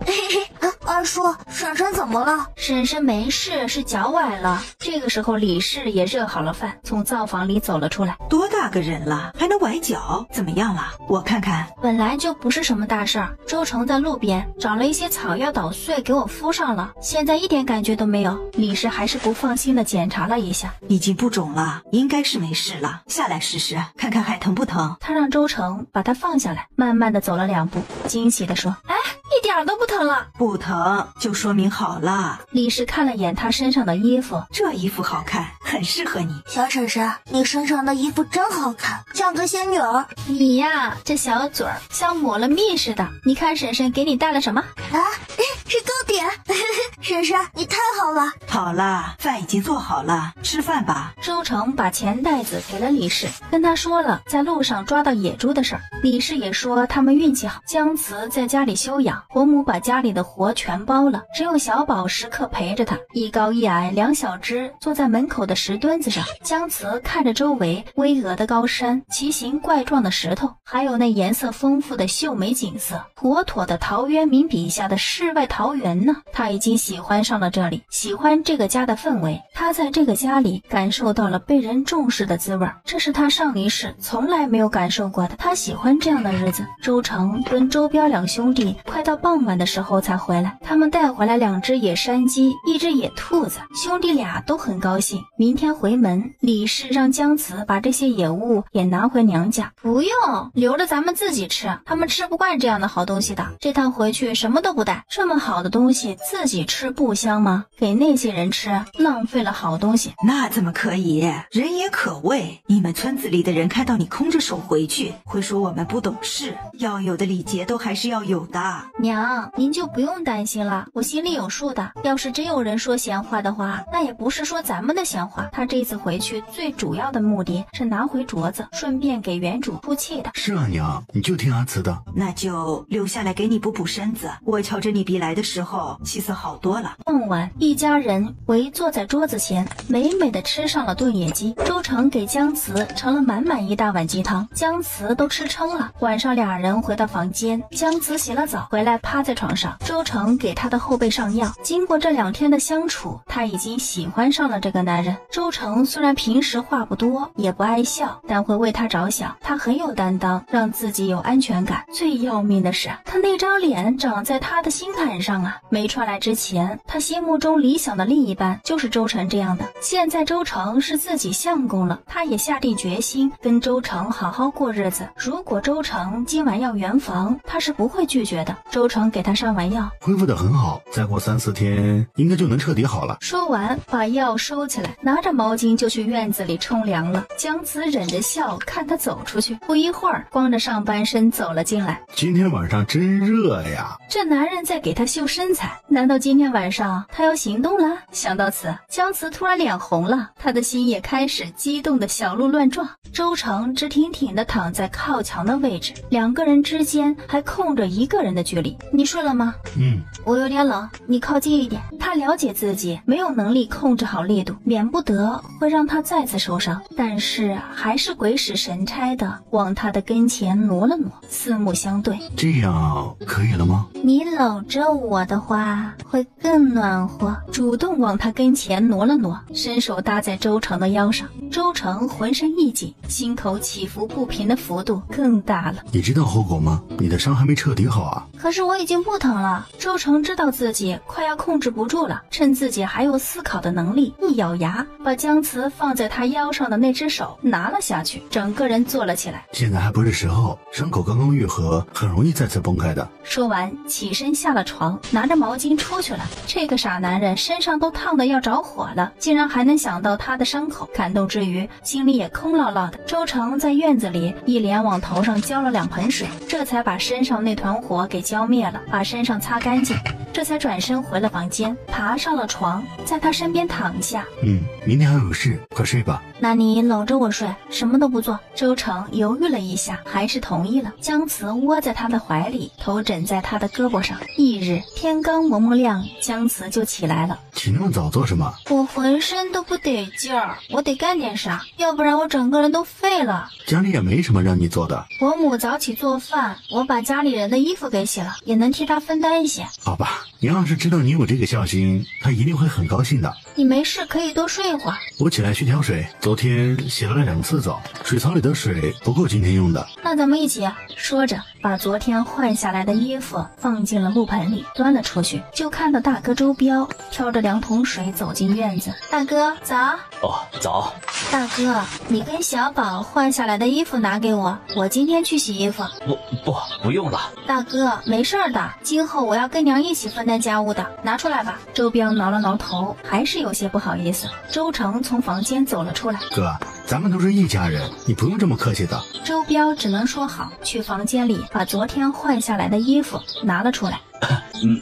二叔，婶婶怎么了？婶婶没事，是脚崴了。这个时候李氏也热好了饭，从灶房里走了出来。多大个人了，还能崴脚？怎么样了？我看看。本来就不是什么大事儿，周成在路边找了一些草药捣碎给我敷上了，现在一点感觉都没有。李氏还是不放心地检查了一下，已经不肿了，应该是没事了。下来试试，看看还疼不疼。他让周成把他放下来，慢慢地走了2步，惊喜地说：一点都不疼了。不疼就说明好了。李氏看了眼他身上的衣服，这衣服好看，很适合你。小婶婶，你身上的衣服真好看，像个仙女儿。你呀，这小嘴儿像抹了蜜似的。你看婶婶给你带了什么？是糕点。婶婶，你太好了。好了，饭已经做好了，吃饭吧。周成把钱袋子给了李氏，跟他说了在路上抓到野猪的事儿。李氏也说他们运气好，姜慈在家里休养，伯母把家里的活全包了，只有小宝时刻陪着他。一高一矮2小只坐在门口的石墩子上，姜慈看着周围巍峨的高山，奇形怪状的石头，还有那颜色丰富的秀美景色，妥妥的陶渊明笔下的世外桃源呢。他已经喜欢上了这里，喜欢这个家的氛围，他在这个家里感受到了被人重视的滋味，这是他上一世从来没有感受过的。他喜欢这样的日子。周成跟周彪2兄弟快到傍晚的时候才回来，他们带回来2只野山鸡，1只野兔子，兄弟俩都很高兴。明天回门，李氏让姜慈把这些野物也拿回娘家。不用，留着咱们自己吃，他们吃不惯这样的好东西的。这趟回去什么都不带，这么好的东西自己吃不香吗？给那些人吃，浪费了好东西。那怎么可以？人也可畏。你们村子里的人看到你空着手回去，会说我们不懂事。要有的礼节都还是要有的。娘，您就不用担心了，我心里有数的。要是真有人说闲话的话，那也不是说咱们的闲话。他这次回去最主要的目的是拿回镯子，顺便给原主出气的。是啊，娘，你就听阿慈的。那就留下来给你补补身子。我瞧着你比来的时候气色好多了。傍晚，一家人围坐在桌子前，美美的吃上了炖野鸡。周成给姜慈盛了满满一大碗鸡汤，姜慈都吃撑了。晚上俩人回到房间，姜慈洗了澡回来趴在床上，周成给他的后背上药。经过这2天的相处，他已经喜欢上了这个男人。周成虽然平时话不多，也不爱笑，但会为他着想，他很有担当，让自己有安全感。最要命的是，他那张脸长在他的心坎上啊！没传来之前，他心目中理想的另一半就是周成这样的。现在周成是自己相公了，他也下定决心跟周成好好过日子。如果周成今晚要圆房，他是不会拒绝的。周成给他上完药，恢复得很好，再过3-4天应该就能彻底好了。说完把药收起来，拿着毛巾就去院子里冲凉了。姜慈忍着笑看他走出去，不一会儿光着上半身走了进来。今天晚上真热呀！这男人在给他秀身材，难道今天晚上他要行动了？想到此，姜慈突然脸红了，他的心也开始激动的小鹿乱撞。周成直挺挺地躺在靠墙的位置，2个人之间还空着1个人的距离。你睡了吗？我有点冷，你靠近一点。他了解自己没有能力控制好力度，免不得会让他再次受伤，但是还是鬼使神差的往他的跟前挪了挪，四目相对。这样可以了吗？你搂着我的话会更暖和。主动往他跟前挪了挪，伸手搭在周成的腰上。周成浑身一紧，心口起伏不平的幅度更大了。你知道后果吗？你的伤还没彻底好啊。可是我已经不疼了。周成知道自己快要控制不住了，趁自己还有思考的能力，一咬牙把姜慈放在他腰上的那只手拿了下去，整个人坐了起来。现在还不是时候，伤口刚刚愈合，很容易再次崩开的。说完起身下了床，拿着毛巾出去了。这个傻男人身上都烫得要着火了，竟然还能想到他的伤口，感动之余心里也空落落的。周成在院子里一连往头上浇了2盆水，这才把身上那团火给浇灭了，把身上擦干净，这才转身回了房间，爬上了床，在他身边躺下。明天还有事，快睡吧。那你搂着我睡，什么都不做。周成犹豫了一下，还是同意了。姜慈窝在他的怀里，头枕在他的胳膊上。翌日天刚蒙蒙亮，姜慈就起来了。起那么早做什么？我浑身都不得劲儿，我得干点啥，要不然我整个人都废了。家里也没什么让你做的。伯母早起做饭，我把家里人的衣服给洗了，也能替她分担一些。好吧，你要是知道你有这个孝心，她一定会很高兴的。你没事可以多睡一会儿。我起来去挑水，昨天洗了2次澡，水槽里的水不够今天用的。那咱们一起。说着把昨天换下来的衣服放进了木盆里，端了出去，就看到大哥周彪挑着2桶水走进院子。大哥早。早。大哥，你跟小宝换下来的衣服拿给我，我今天去洗衣服。不用了。大哥没事的，今后我要跟娘一起分担家务的，拿出来吧。周彪挠了挠头，还是有些不好意思。周成从房间走了出来。哥，咱们都是一家人，你不用这么客气的。周彪只能说好，去房间里把昨天换下来的衣服拿了出来。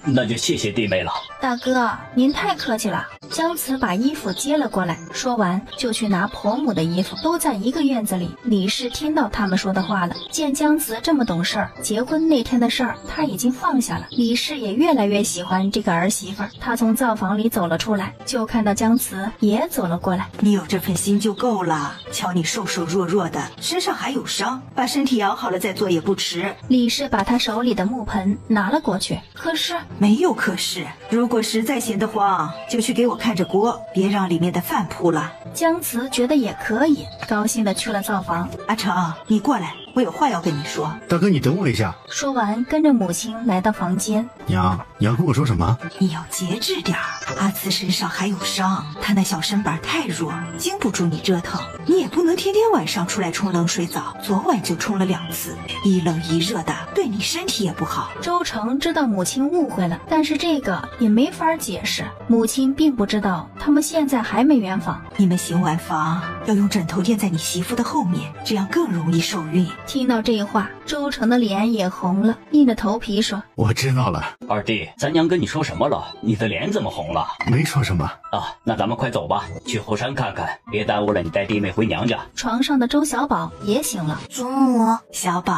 那就谢谢弟妹了。大哥您太客气了。姜慈把衣服接了过来，说完就去拿婆母的衣服。都在一个院子里，李氏听到他们说的话了，见姜慈这么懂事儿，结婚那天的事儿他已经放下了。李氏也越来越喜欢这个儿媳妇儿。他从灶房里走了出来，就看到姜慈也走了过来。你有这份心就够了，瞧你瘦瘦弱弱的，身上还有伤，把身体养好了再做也不迟。李氏把他手里的木盆拿了过去，可是没有可是，如果实在闲得慌，就去给我看着锅，别让里面的饭扑了。姜慈觉得也可以，高兴地去了灶房。阿成，你过来，我有话要跟你说。大哥，你等我一下。说完，跟着母亲来到房间。娘，你要跟我说什么？你要节制点儿，阿慈身上还有伤，他那小身板太弱，经不住你折腾。你也不能天天晚上出来冲冷水澡，昨晚就冲了2次，一冷一热的，对你身体也不好。周成知道母亲误会了，但是这个也没法解释。母亲并不知道他们现在还没圆房。你们行完房要用枕头垫在你媳妇的后面，这样更容易受孕。听到这话，周成的脸也红了，硬着头皮说：我知道了。二弟，咱娘跟你说什么了？你的脸怎么红了？没说什么啊，那咱们快走吧，去后山看看，别耽误了你带弟妹回娘家。床上的周小宝也醒了。祖母，小宝，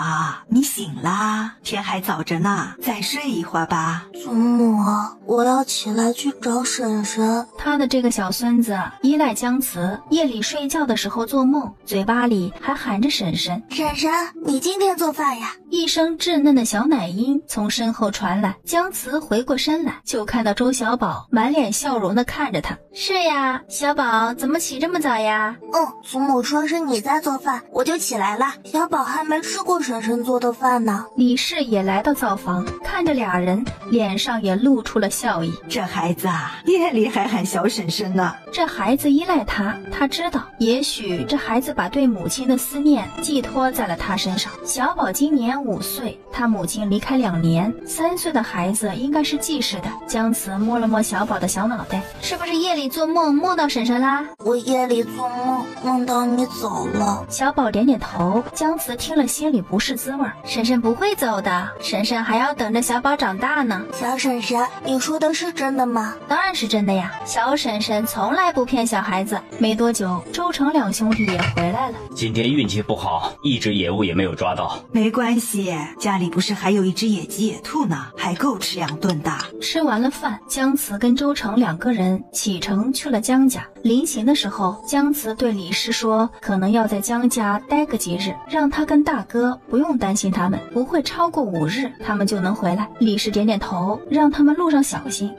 你醒啦，天还早着呢，再睡一会儿吧。祖母，我要起来去找婶婶。他的这个小孙子依赖姜慈，夜里睡觉的时候做梦，嘴巴里还喊着婶婶。婶婶，你今天做饭呀？一声稚嫩的小奶音从身后传来，姜慈回过身来，就看到周小宝满脸笑容地看着他。是呀，小宝怎么起这么早呀？祖母说是你在做饭，我就起来了。小宝还没吃过婶婶做的饭呢。李氏也来到灶房，看着俩人，脸上也露出了笑意。这孩子啊，夜里还喊小婶婶呢。这孩子依赖他，他知道，也许这孩子把对母亲的思念寄托在了他身上。小宝今年5岁，他母亲离开2年，3岁的孩子应该是记事的。姜慈摸了摸小宝的小脑袋，是不是夜里做梦梦到婶婶啦？我夜里做梦梦到你走了。小宝点点头。姜慈听了心里不是滋味，婶婶不会走的，婶婶还要等着小宝长大呢。小婶婶，你说的是真的吗？当然是真的呀，小婶婶从来不骗小孩子。没多久，周成2兄弟也回来了。今天运气不好，一只野物也没有抓到。没关系，家里不是还有一只野鸡野兔呢，还够吃2顿的。吃完了饭，姜慈跟周成2个人启程去了姜家。临行的时候，姜慈对李氏说，可能要在姜家待个几日，让他跟大哥不用担心他们，不会超过5日，他们就能回来。李氏点点头，让他们路上小心。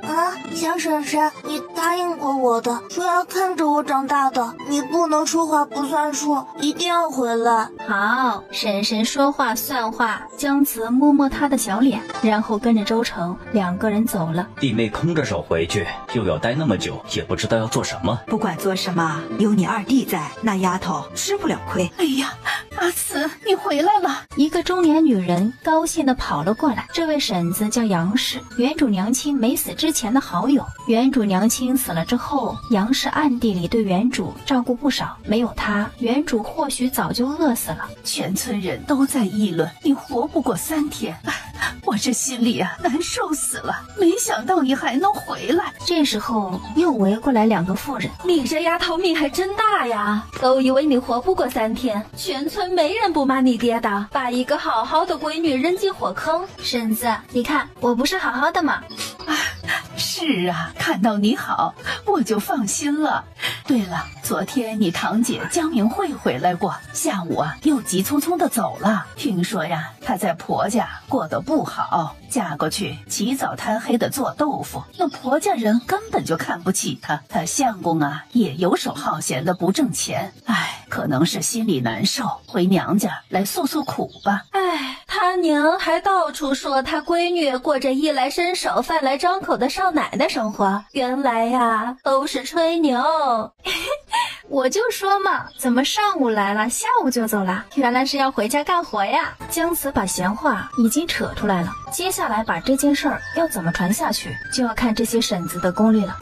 小婶婶，你答应过我的，说要看着我长大的，你不能说话不算数，一定要回来。好，婶婶说话算话。姜慈摸摸他的小脸，然后跟着周成2个人走了。弟妹空着手回去，又要待那么久，也不知道要做什么。不管做什么，有你2弟在，那丫头吃不了亏。哎呀，阿慈，你回来了！一个中年女人高兴地跑了过来。这位婶子叫杨氏，原主娘亲没死之前的好友。原主娘亲死了之后，杨氏暗地里对原主照顾不少，没有她，原主或许早就饿死了。全村人都在议论你活不过3天，我这心里难受死了。没想到你还能回来。这时候又围过来2个妇人。你这丫头命还真大呀，都以为你活不过3天，全村没人不骂你爹的，把一个好好的闺女扔进火坑。婶子，你看我不是好好的吗？是啊，看到你好，我就放心了。对了，昨天你堂姐江明慧回来过，下午又急匆匆的走了。听说呀，她在婆家过得不好，嫁过去起早贪黑的做豆腐，那婆家人根本就看不起她。她相公也游手好闲的不挣钱，可能是心里难受，回娘家来诉诉苦吧。他娘还到处说他闺女过着衣来伸手饭来张口的少奶奶生活，原来都是吹牛。我就说嘛，怎么上午来了，下午就走了？原来是要回家干活呀。姜慈把闲话已经扯出来了，接下来把这件事儿要怎么传下去，就要看这些婶子的功力了。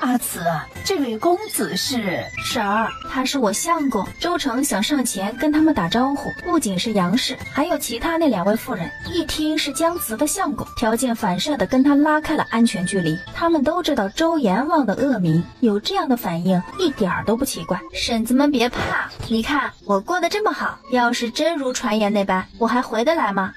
阿慈，这位公子是？婶儿，他是我相公。周成想上前跟他们打招呼，不仅是杨氏，还有其他那2位妇人。一听是姜慈的相公，条件反射的跟他拉开了安全距离。他们都知道周阎王的恶名，有这样的反应一点儿都不奇怪。婶子们别怕，你看我过得这么好，要是真如传言那般，我还回得来吗？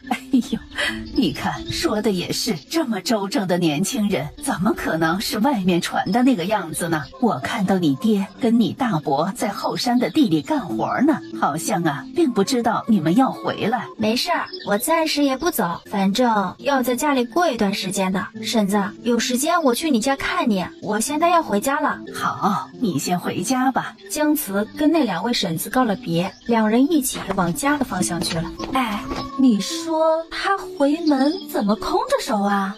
你看，说的也是，这么周正的年轻人，怎么可能是外面传的那个样子呢？我看到你爹跟你大伯在后山的地里干活呢，好像并不知道你们要回来。没事儿，我暂时也不走，反正要在家里过一段时间的。婶子，有时间我去你家看你，我现在要回家了。好，你先回家吧。姜慈跟那2位婶子告了别，两人一起往家的方向去了。哎，你说他回门怎么空着手啊？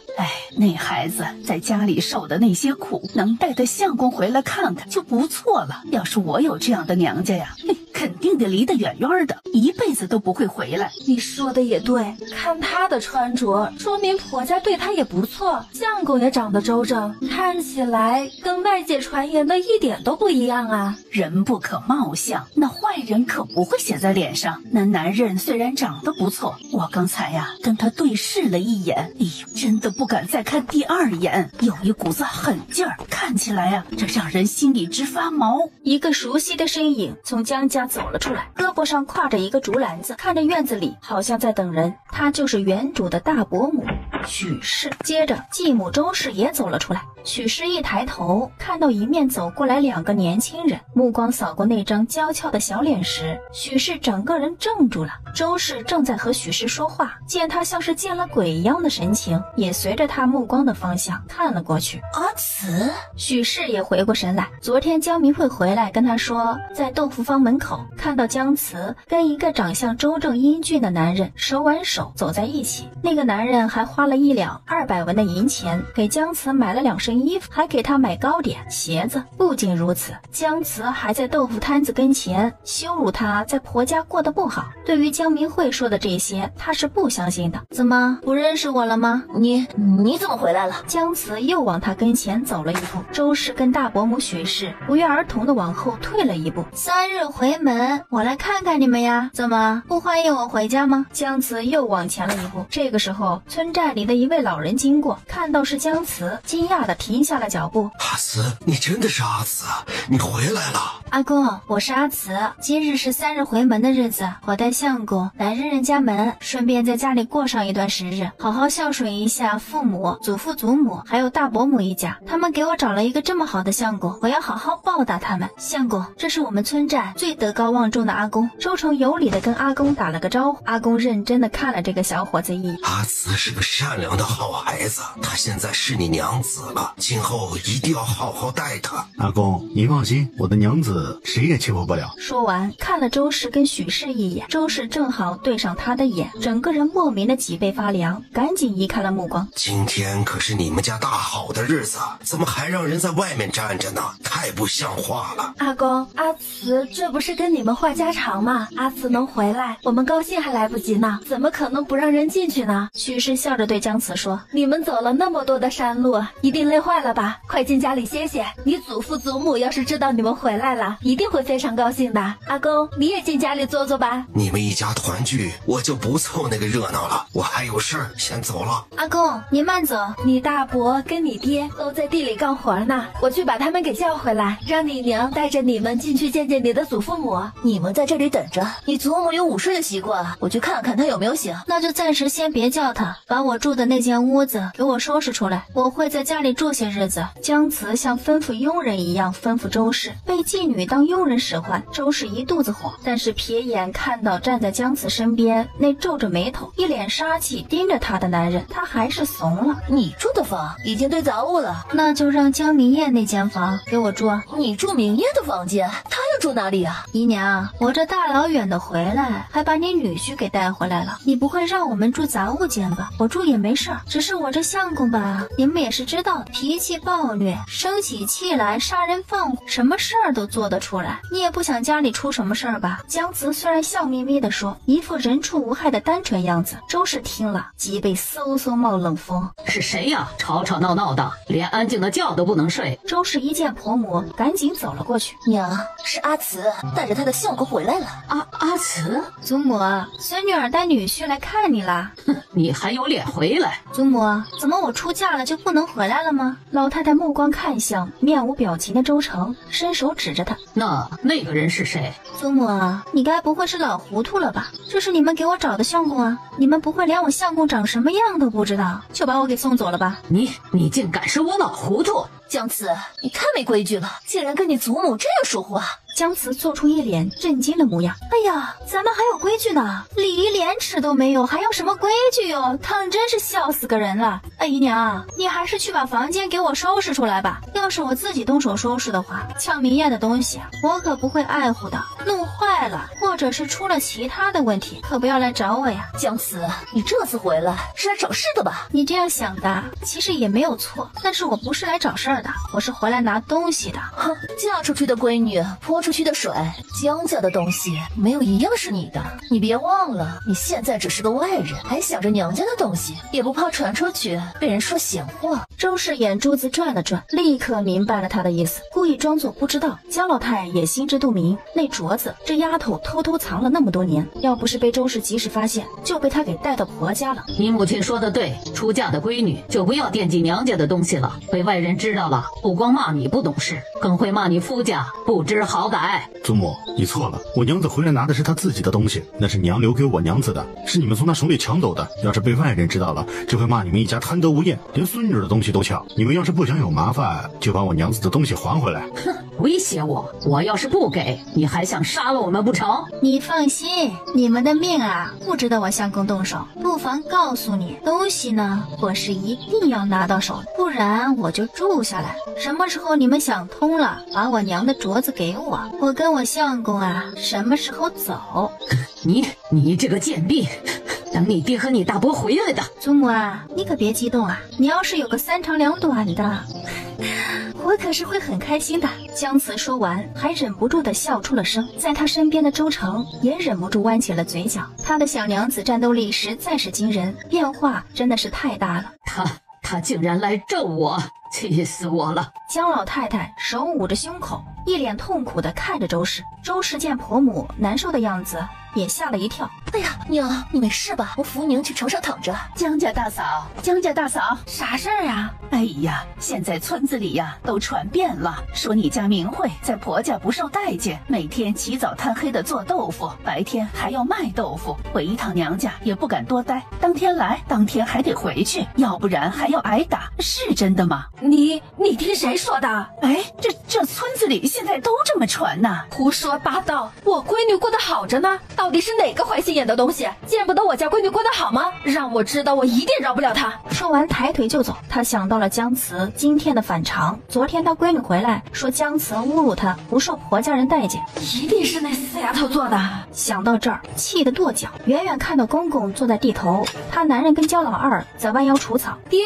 那孩子在家里受的那些苦，能带他相公回来看看就不错了。要是我有这样的娘家呀，肯定得离得远远的，一辈子都不会回来。你说的也对，看他的穿着，说明婆家对他也不错，相公也长得周正，看起来跟外界传言的一点都不一样啊。人不可貌相，那坏人可不会写在脸上。那男人虽然长得不错，我刚才跟他对视了一眼，真的不敢再看第2眼，有一股子狠劲儿，看起来这让人心里直发毛。一个熟悉的身影从姜家走了出来，胳膊上挎着一个竹篮子，看着院子里好像在等人。他就是原主的大伯母许氏。接着继母周氏也走了出来。许氏一抬头，看到迎面走过来2个年轻人，目光扫过那张娇俏的小脸时，许氏整个人怔住了。周氏正在和许氏说话，见他像是见了鬼一样的神情，也随着他目光的方向看了过去。阿慈，许氏也回过神来，昨天姜明慧回来跟他说，在豆腐坊门口看到姜慈跟一个长相周正英俊的男人手挽手走在一起，那个男人还花了1两200文的银钱给姜慈买了2身衣服，还给他买糕点鞋子。不仅如此，姜慈还在豆腐摊子跟前羞辱他在婆家过得不好。对于姜明慧说的这些，他是不相信的。怎么不认识我了吗？你怎么回来了？姜慈又往他跟前走了一步，周氏跟大伯母许氏不约而同的往后退了一步。3日回门，我来看看你们呀，怎么不欢迎我回家吗？姜慈又往前了一步。这个时候，村寨里的一位老人经过，看到是姜慈，惊讶的停下了脚步。阿慈，你真的是阿慈，你回来了。阿公，我是阿慈，今日是3日回门的日子，我带相公来认认家门，顺便在家里过上一段时日，好好孝顺一下父母、祖父、祖母，还有大伯母一家。他们给我找了一个这么好的相公，我要好好报答他们。相公，这是我们村寨最德高望重的阿公。周成有礼的跟阿公打了个招呼。阿公认真的看了这个小伙子一眼。阿慈是个善良的好孩子，他现在是你娘子了，今后一定要好好待他。阿公，您放心，我的娘子谁也欺负不了。说完，看了周氏跟许氏一眼，周氏正好对上他的眼，整个人莫名的脊背发凉，赶紧移开了目光。今天可是你们家大好的日子，怎么还让人在外面站着呢？太不像话了。阿公，阿慈这不是跟你们话家常吗？阿慈能回来，我们高兴还来不及呢，怎么可能不让人进去呢？许氏笑着对姜慈说，你们走了那么多的山路，一定累坏了吧？快进家里歇歇，你祖父祖母要是知道你们回来了，一定会非常高兴的。阿公，你也进家里坐坐吧。你们一家团聚，我就不凑那个热闹了，我还有事儿，先走了。阿公，您慢走。你大伯跟你爹都在地里干活呢，我去把他们给叫回来，让你娘带着你们进去见见你的祖父母。你们在这里等着，你祖母有午睡的习惯，我去看看她有没有醒。那就暂时先别叫他，把我住的那间屋子给我收拾出来，我会在家里住些日子。姜慈像吩咐佣人一样吩咐周氏，被妓女当佣人使唤，周氏一肚子火，但是瞥眼看到站在姜慈身边那皱着眉头一脸杀气盯着他的男人，他还是怂了。你住的房已经堆杂物了，那就让江明艳那间房给我住。你住明艳的房间，她要住哪里啊？姨娘，我这大老远的回来，还把你女婿给带回来了，你不会让我们住杂物间吧？我住也没事儿，只是我这相公吧，你们也是知道的，脾气暴虐，生起气来杀人放火，什么事儿都做得出来。你也不想家里出什么事儿吧？姜慈虽然笑眯眯地说，一副人畜无害的单纯样子。周氏听了，脊背嗖嗖冒冷风。是谁呀？吵吵闹闹的，连安静的觉都不能睡。周氏一见婆母，赶紧走了过去。娘，是阿慈带着她的相公回来了。阿慈，祖母，孙女儿带女婿来看你啦。哼，你还有脸回来？祖母，怎么我出嫁了就不能回来了吗？老太太目光看向面无表情的周成，伸手指着他。那个人是谁？祖母，你该不会是老糊涂了吧？这是你们给我找的相公啊！你们不会连我相公长什么样都不知道，就把我给送走了吧？你竟敢说我老糊涂！姜慈，你太没规矩了，竟然跟你祖母这样说话！姜慈做出一脸震惊的模样。哎呀，咱们还有规矩呢，礼仪廉耻都没有，还有什么规矩哟？汤真是笑死个人了。哎，姨娘，你还是去把房间给我收拾出来吧。要是我自己动手收拾的话，俏明艳的东西我可不会爱护的。弄坏了，或者是出了其他的问题，可不要来找我呀。姜慈，你这次回来是来找事的吧？你这样想的其实也没有错，但是我不是来找事儿的，我是回来拿东西的。哼，嫁出去的闺女泼出去的水，姜家的东西没有一样是你的。你别忘了，你现在只是个外人，还想着娘家的东西，也不怕传出去被人说闲话。周氏眼珠子转了转，立刻明白了他的意思，故意装作不知道。姜老太也心知肚明，那镯子这丫头偷偷藏了那么多年，要不是被周氏及时发现，就被她给带到婆家了。你母亲说的对，出嫁的闺女就不要惦记娘家的东西了，被外人知道了，不光骂你不懂事，更会骂你夫家不知好歹。祖母，你错了，我娘子回来拿的是她自己的东西，那是娘留给我娘子的，是你们从她手里抢走的。要是被外人知道了，只会骂你们一家贪得无厌，连孙女的东西都抢。你们要是不想有麻烦，就把我娘子的东西还回来。哼，威胁我，我要是不给，你还想杀了我们不成？你放心，你们的命啊，不值得我相公动手。不妨告诉你，东西呢，我是一定要拿到手，不然我就住下来。什么时候你们想通了，把我娘的镯子给我，我跟我相公啊，什么时候走？你这个贱婢！等你爹和你大伯回来的。祖母啊，你可别激动啊，你要是有个三长两短的，我可是会很开心的。姜慈说完，还忍不住的笑出了声。在他身边的周成也忍不住弯起了嘴角，他的小娘子战斗力实在是惊人，变化真的是太大了。他竟然来咒我，气死我了！姜老太太手捂着胸口，一脸痛苦的看着周氏。周氏见婆母难受的样子，也吓了一跳。哎呀，娘，你没事吧？我扶您去床上躺着。姜家大嫂，啥事儿啊？哎呀，现在村子里呀都传遍了，说你家明慧在婆家不受待见，每天起早贪黑的做豆腐，白天还要卖豆腐，回一趟娘家也不敢多待，当天来当天还得回去，要不然还要挨打，是真的吗？你听谁说的？哎，这村子里现在都这么传呐！胡说八道！我闺女过得好着呢，到底是哪个坏心眼的东西，见不得我家闺女过得好吗？让我知道，我一定饶不了她。说完抬腿就走。他想到了姜慈今天的反常，昨天他闺女回来说姜慈侮辱她不受婆家人待见，一定是那死丫头做的。想到这儿，气得跺脚。远远看到公公坐在地头，他男人跟姜老二在弯腰除草。爹，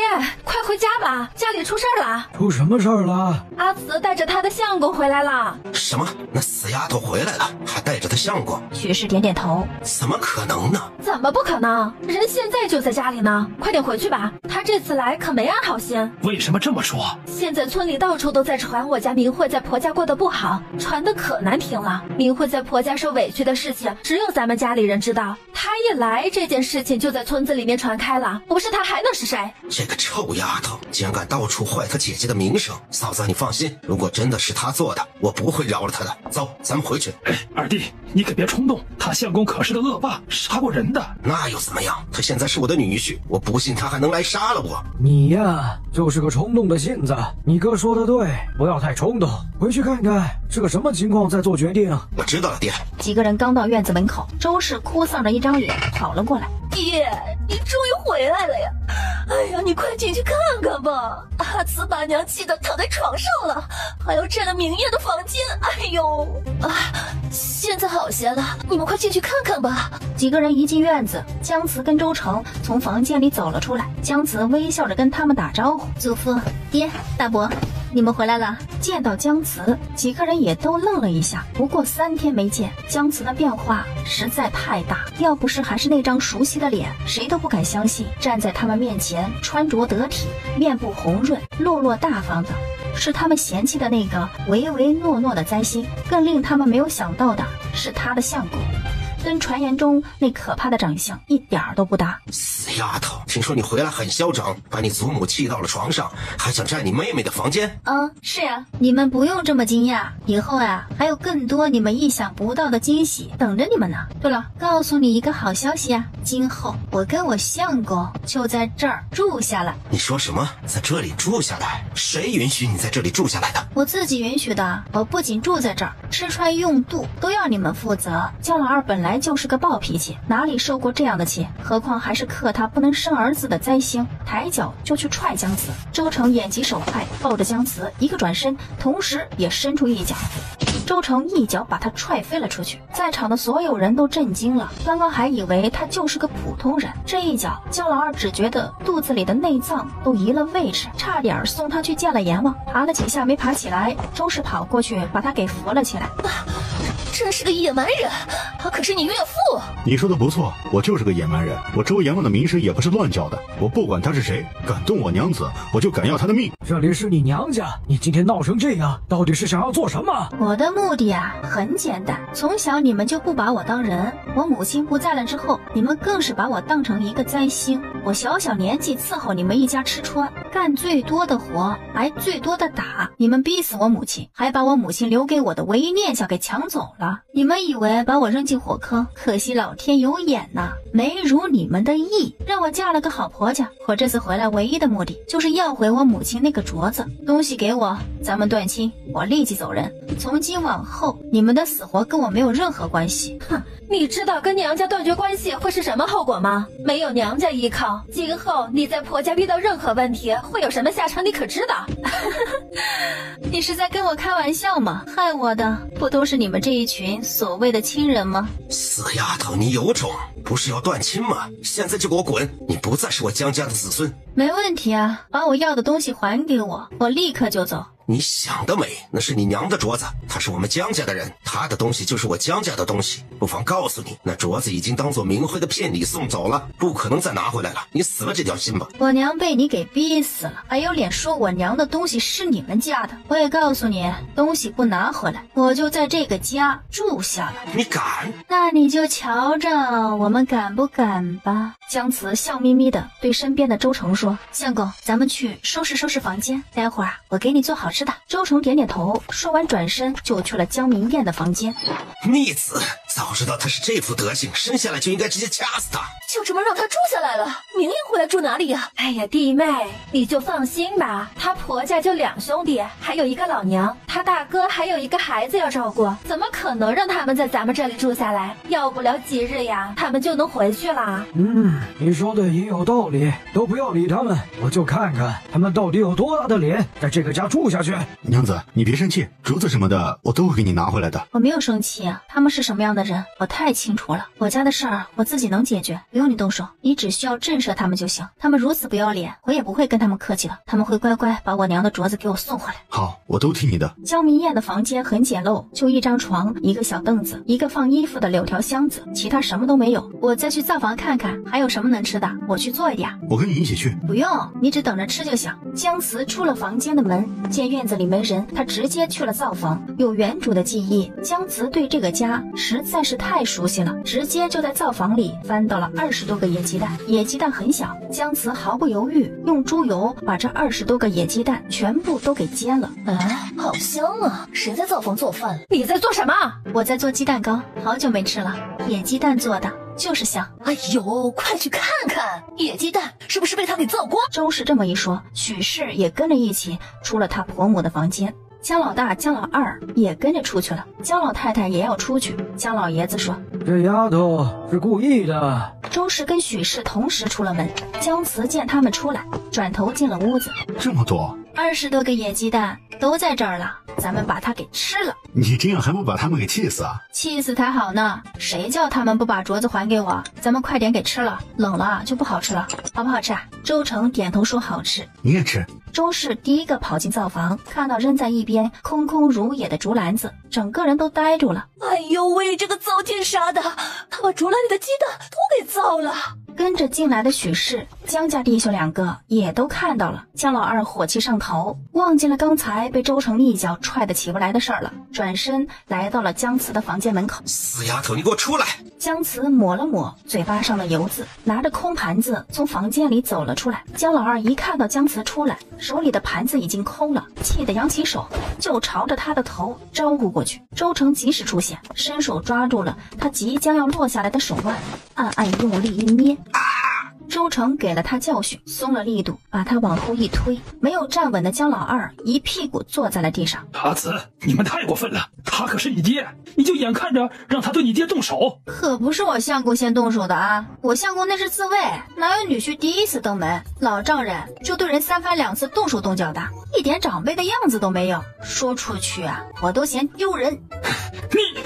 快回家吧，家里出事儿了。出什么事儿了？阿慈带着他的相公回来了。什么？那死丫头回来了，还带着她相公？许氏点点头。怎么可能呢？怎么不可能？人现在就在家里呢，快点回去吧。他这次来可没安好心。为什么这么说？现在村里到处都在传我家明慧在婆家过得不好，传的可难听了。明慧在婆家受委屈的事情，只有咱们家里人知道。她一来，这件事情就在村子里面传开了，不是她还能是谁？这个臭丫头竟然敢到处坏她姐姐的名声！嫂子，你放心，如果真的是她做的，我不会饶了她的。走，咱们回去。哎，二弟，你可别冲动，他相公可是个恶霸，杀过人的。那又怎么样？他现在是我的女婿，我不信他还能来杀了我。你呀，就是个冲动的性子。你哥说的对，不要太冲动，回去看看是个什么情况再做决定。我知道了，爹。几个人刚到院子门口，周氏哭丧着一张脸跑了过来。爹，你终于回来了呀！哎呀，你快进去看看吧。阿慈把娘气得躺在床上了，还要占了明夜的房间。哎呦，现在好些了，你们快进去看看吧。几个人一进院子，姜慈跟周成从房间里走了出来。姜慈微笑着跟他们打招呼：“祖父、爹、大伯，你们回来了。”见到姜慈，几个人也都愣了一下。不过3天没见，姜慈的变化实在太大，要不是还是那张熟悉的脸，谁都不敢相信站在他们面前穿着得体，面部红润，落落大方的是他们嫌弃的那个唯唯诺诺的灾星。更令他们没有想到的是他的相公，跟传言中那可怕的长相一点儿都不搭。死丫头，听说你回来很嚣张，把你祖母气到了床上，还想占你妹妹的房间。是啊，你们不用这么惊讶，以后啊还有更多你们意想不到的惊喜等着你们呢。对了，告诉你一个好消息啊，今后我跟我相公就在这儿住下了。你说什么？在这里住下来？谁允许你在这里住下来的？我自己允许的。我不仅住在这儿，吃穿用度都要你们负责。姜老二本来就是个暴脾气，哪里受过这样的气？何况还是克他不能生儿子的灾星，抬脚就去踹姜慈。周成眼疾手快，抱着姜慈一个转身，同时也伸出一脚。周成一脚把他踹飞了出去，在场的所有人都震惊了。刚刚还以为他就是个普通人，这一脚，姜老二只觉得肚子里的内脏都移了位置，差点送他去见了阎王。爬了几下没爬起来，周氏跑过去把他给扶了起来。真是个野蛮人，他可是你岳父。你说的不错，我就是个野蛮人，我周阎王的名声也不是乱叫的。我不管他是谁，敢动我娘子，我就敢要他的命。这里是你娘家，你今天闹成这样，到底是想要做什么？我的目的啊，很简单。从小你们就不把我当人，我母亲不在了之后，你们更是把我当成一个灾星。我小小年纪伺候你们一家吃穿，干最多的活，挨最多的打。你们逼死我母亲，还把我母亲留给我的唯一念想给抢走了。你们以为把我扔进火坑，可惜老天有眼呐，没如你们的意，让我嫁了个好婆家。我这次回来唯一的目的就是要回我母亲那个镯子，东西给我，咱们断亲，我立即走人。从今往后，你们的死活跟我没有任何关系。哼，你知道跟娘家断绝关系会是什么后果吗？没有娘家依靠，今后你在婆家遇到任何问题会有什么下场，你可知道？你是在跟我开玩笑吗？害我的不都是你们这一群所谓的亲人吗？死丫头，你有种！不是要断亲吗？现在就给我滚！你不再是我姜家的子孙。没问题啊，把我要的东西还给我，我立刻就走。你想得美，那是你娘的镯子，她是我们姜家的人，她的东西就是我姜家的东西。不妨告诉你，那镯子已经当做明辉的聘礼送走了，不可能再拿回来了。你死了这条心吧！我娘被你给逼死了，还有脸说我娘的东西是你们家的？我也告诉你，东西不拿回来，我就在这个家住下了。你敢？那你就瞧着我们敢不敢吧。姜慈笑眯眯的对身边的周成说：“相公，咱们去收拾收拾房间，待会儿我给你做好吃的。”周成点点头，说完转身就去了江明艳的房间。逆子，早知道他是这副德行，生下来就应该直接掐死他。就这么让他住下来了？明艳回来住哪里呀？哎呀，弟妹，你就放心吧，她婆家就2兄弟，还有一个老娘，她大哥还有一个孩子要照顾，怎么可能让他们在咱们这里住下来？要不了几日呀，他们就能回去了。你说的也有道理，都不要理他们，我就看看他们到底有多大的脸，在这个家住下去。娘子，你别生气，镯子什么的我都会给你拿回来的。我没有生气啊，他们是什么样的人，我太清楚了。我家的事儿我自己能解决，不用你动手，你只需要震慑他们就行。他们如此不要脸，我也不会跟他们客气了，他们会乖乖把我娘的镯子给我送回来。好，我都听你的。江明艳的房间很简陋，就一张床，一个小凳子，一个放衣服的柳条箱子，其他什么都没有。我再去灶房看看还有什么能吃的，我去做一点。我跟你一起去。不用，你只等着吃就行。姜慈出了房间的门，见院子里没人，他直接去了灶房。有原主的记忆，姜慈对这个家实在是太熟悉了，直接就在灶房里翻到了20多个野鸡蛋。野鸡蛋很小，姜慈毫不犹豫用猪油把这20多个野鸡蛋全部都给煎了。好香啊！谁在灶房做饭？你在做什么？我在做鸡蛋糕，好久没吃了，野鸡蛋做的，就是香。哎呦，快去看看，野鸡蛋是不是被他给造光？周氏这么一说，许氏也跟着一起出了他婆母的房间。姜老大、姜老二也跟着出去了，姜老太太也要出去。姜老爷子说：“这丫头是故意的。”周氏跟许氏同时出了门，姜慈见他们出来，转头进了屋子。这么多，20多个野鸡蛋都在这儿了，咱们把它给吃了。你这样还不把他们给气死啊？气死才好呢！谁叫他们不把镯子还给我？咱们快点给吃了，冷了就不好吃了，好不好吃啊？周成点头说好吃。你也吃。周氏第一个跑进灶房，看到扔在一边空空如也的竹篮子，整个人都呆住了。哎呦喂，这个糟天杀的，他把竹篮里的鸡蛋都给糟了。跟着进来的许氏、江家弟兄2个也都看到了。江老二火气上头，忘记了刚才被周成一脚踹得起不来的事儿了，转身来到了江慈的房间门口。死丫头，你给我出来！江慈抹了抹嘴巴上的油渍，拿着空盘子从房间里走了出来。江老二一看到江慈出来，手里的盘子已经空了，气得扬起手就朝着他的头招呼过去。周成及时出现，伸手抓住了他即将要落下来的手腕，暗暗用力一捏。周成给了他教训，松了力度，把他往后一推，没有站稳的江老二一屁股坐在了地上。阿慈，你们太过分了，他可是你爹，你就眼看着让他对你爹动手？可不是我相公先动手的啊，我相公那是自卫，哪有女婿第一次登门，老丈人就对人3番2次动手动脚的，一点长辈的样子都没有，说出去啊，我都嫌丢人。你，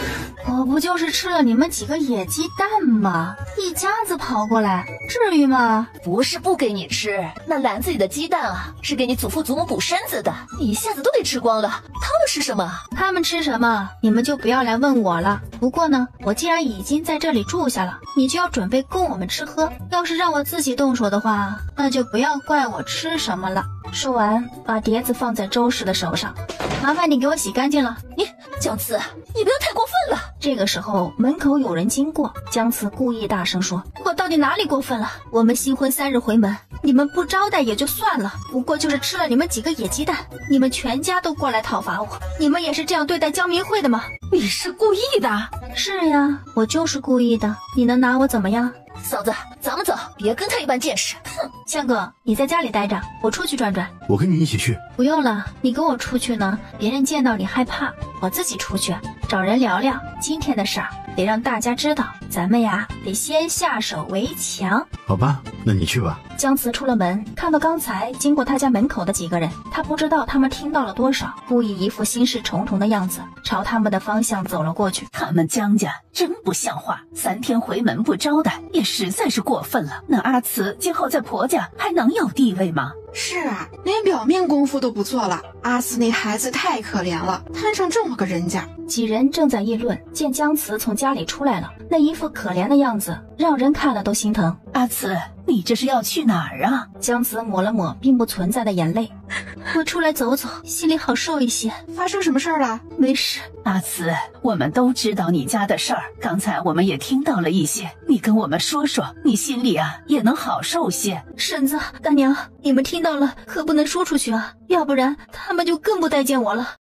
我不就是吃了你们几个野鸡蛋吗？一家子跑过来，至于吗？不是不给你吃，那篮子里的鸡蛋啊，是给你祖父祖母补身子的，你一下子都给吃光了。他们吃什么？他们吃什么，你们就不要来问我了。不过呢，我既然已经在这里住下了，你就要准备供我们吃喝。要是让我自己动手的话，那就不要怪我吃什么了。说完，把碟子放在周氏的手上，麻烦你给我洗干净了。你江慈，你不要太过分了。这个时候，门口有人经过，江慈故意大声说：“我到底哪里过分了？我们新婚3日回门，你们不招待也就算了，不过就是吃了你们几个野鸡蛋，你们全家都过来讨伐我，你们也是这样对待江明慧的吗？”你是故意的？是呀，我就是故意的，你能拿我怎么样？嫂子，咱们走，别跟他一般见识。哼，相公，你在家里待着，我出去转转。我跟你一起去。不用了，你跟我出去呢，别人见到你害怕，我自己出去找人聊聊今天的事儿，得让大家知道，咱们呀得先下手为强。好吧，那你去吧。江慈出了门，看到刚才经过他家门口的几个人，他不知道他们听到了多少，故意一副心事重重的样子，朝他们的方向走了过去。他们江家真不像话，3天回门不招待，也实在是过分了。那阿慈今后在婆家还能有地位吗？是啊，连表面功夫都不做了。阿慈那孩子太可怜了，摊上这么个人家。几人正在议论，见江慈从家里出来了，那一副可怜的样子，让人看了都心疼。阿慈，你这是要去哪儿啊？江慈抹了抹并不存在的眼泪，我出来走走，心里好受一些。发生什么事儿了？没事。阿慈，我们都知道你家的事儿，刚才我们也听到了一些，你跟我们说说，你心里啊也能好受些。婶子、大娘，你们听到了可不能说出去啊，要不然他们就更不待见我了。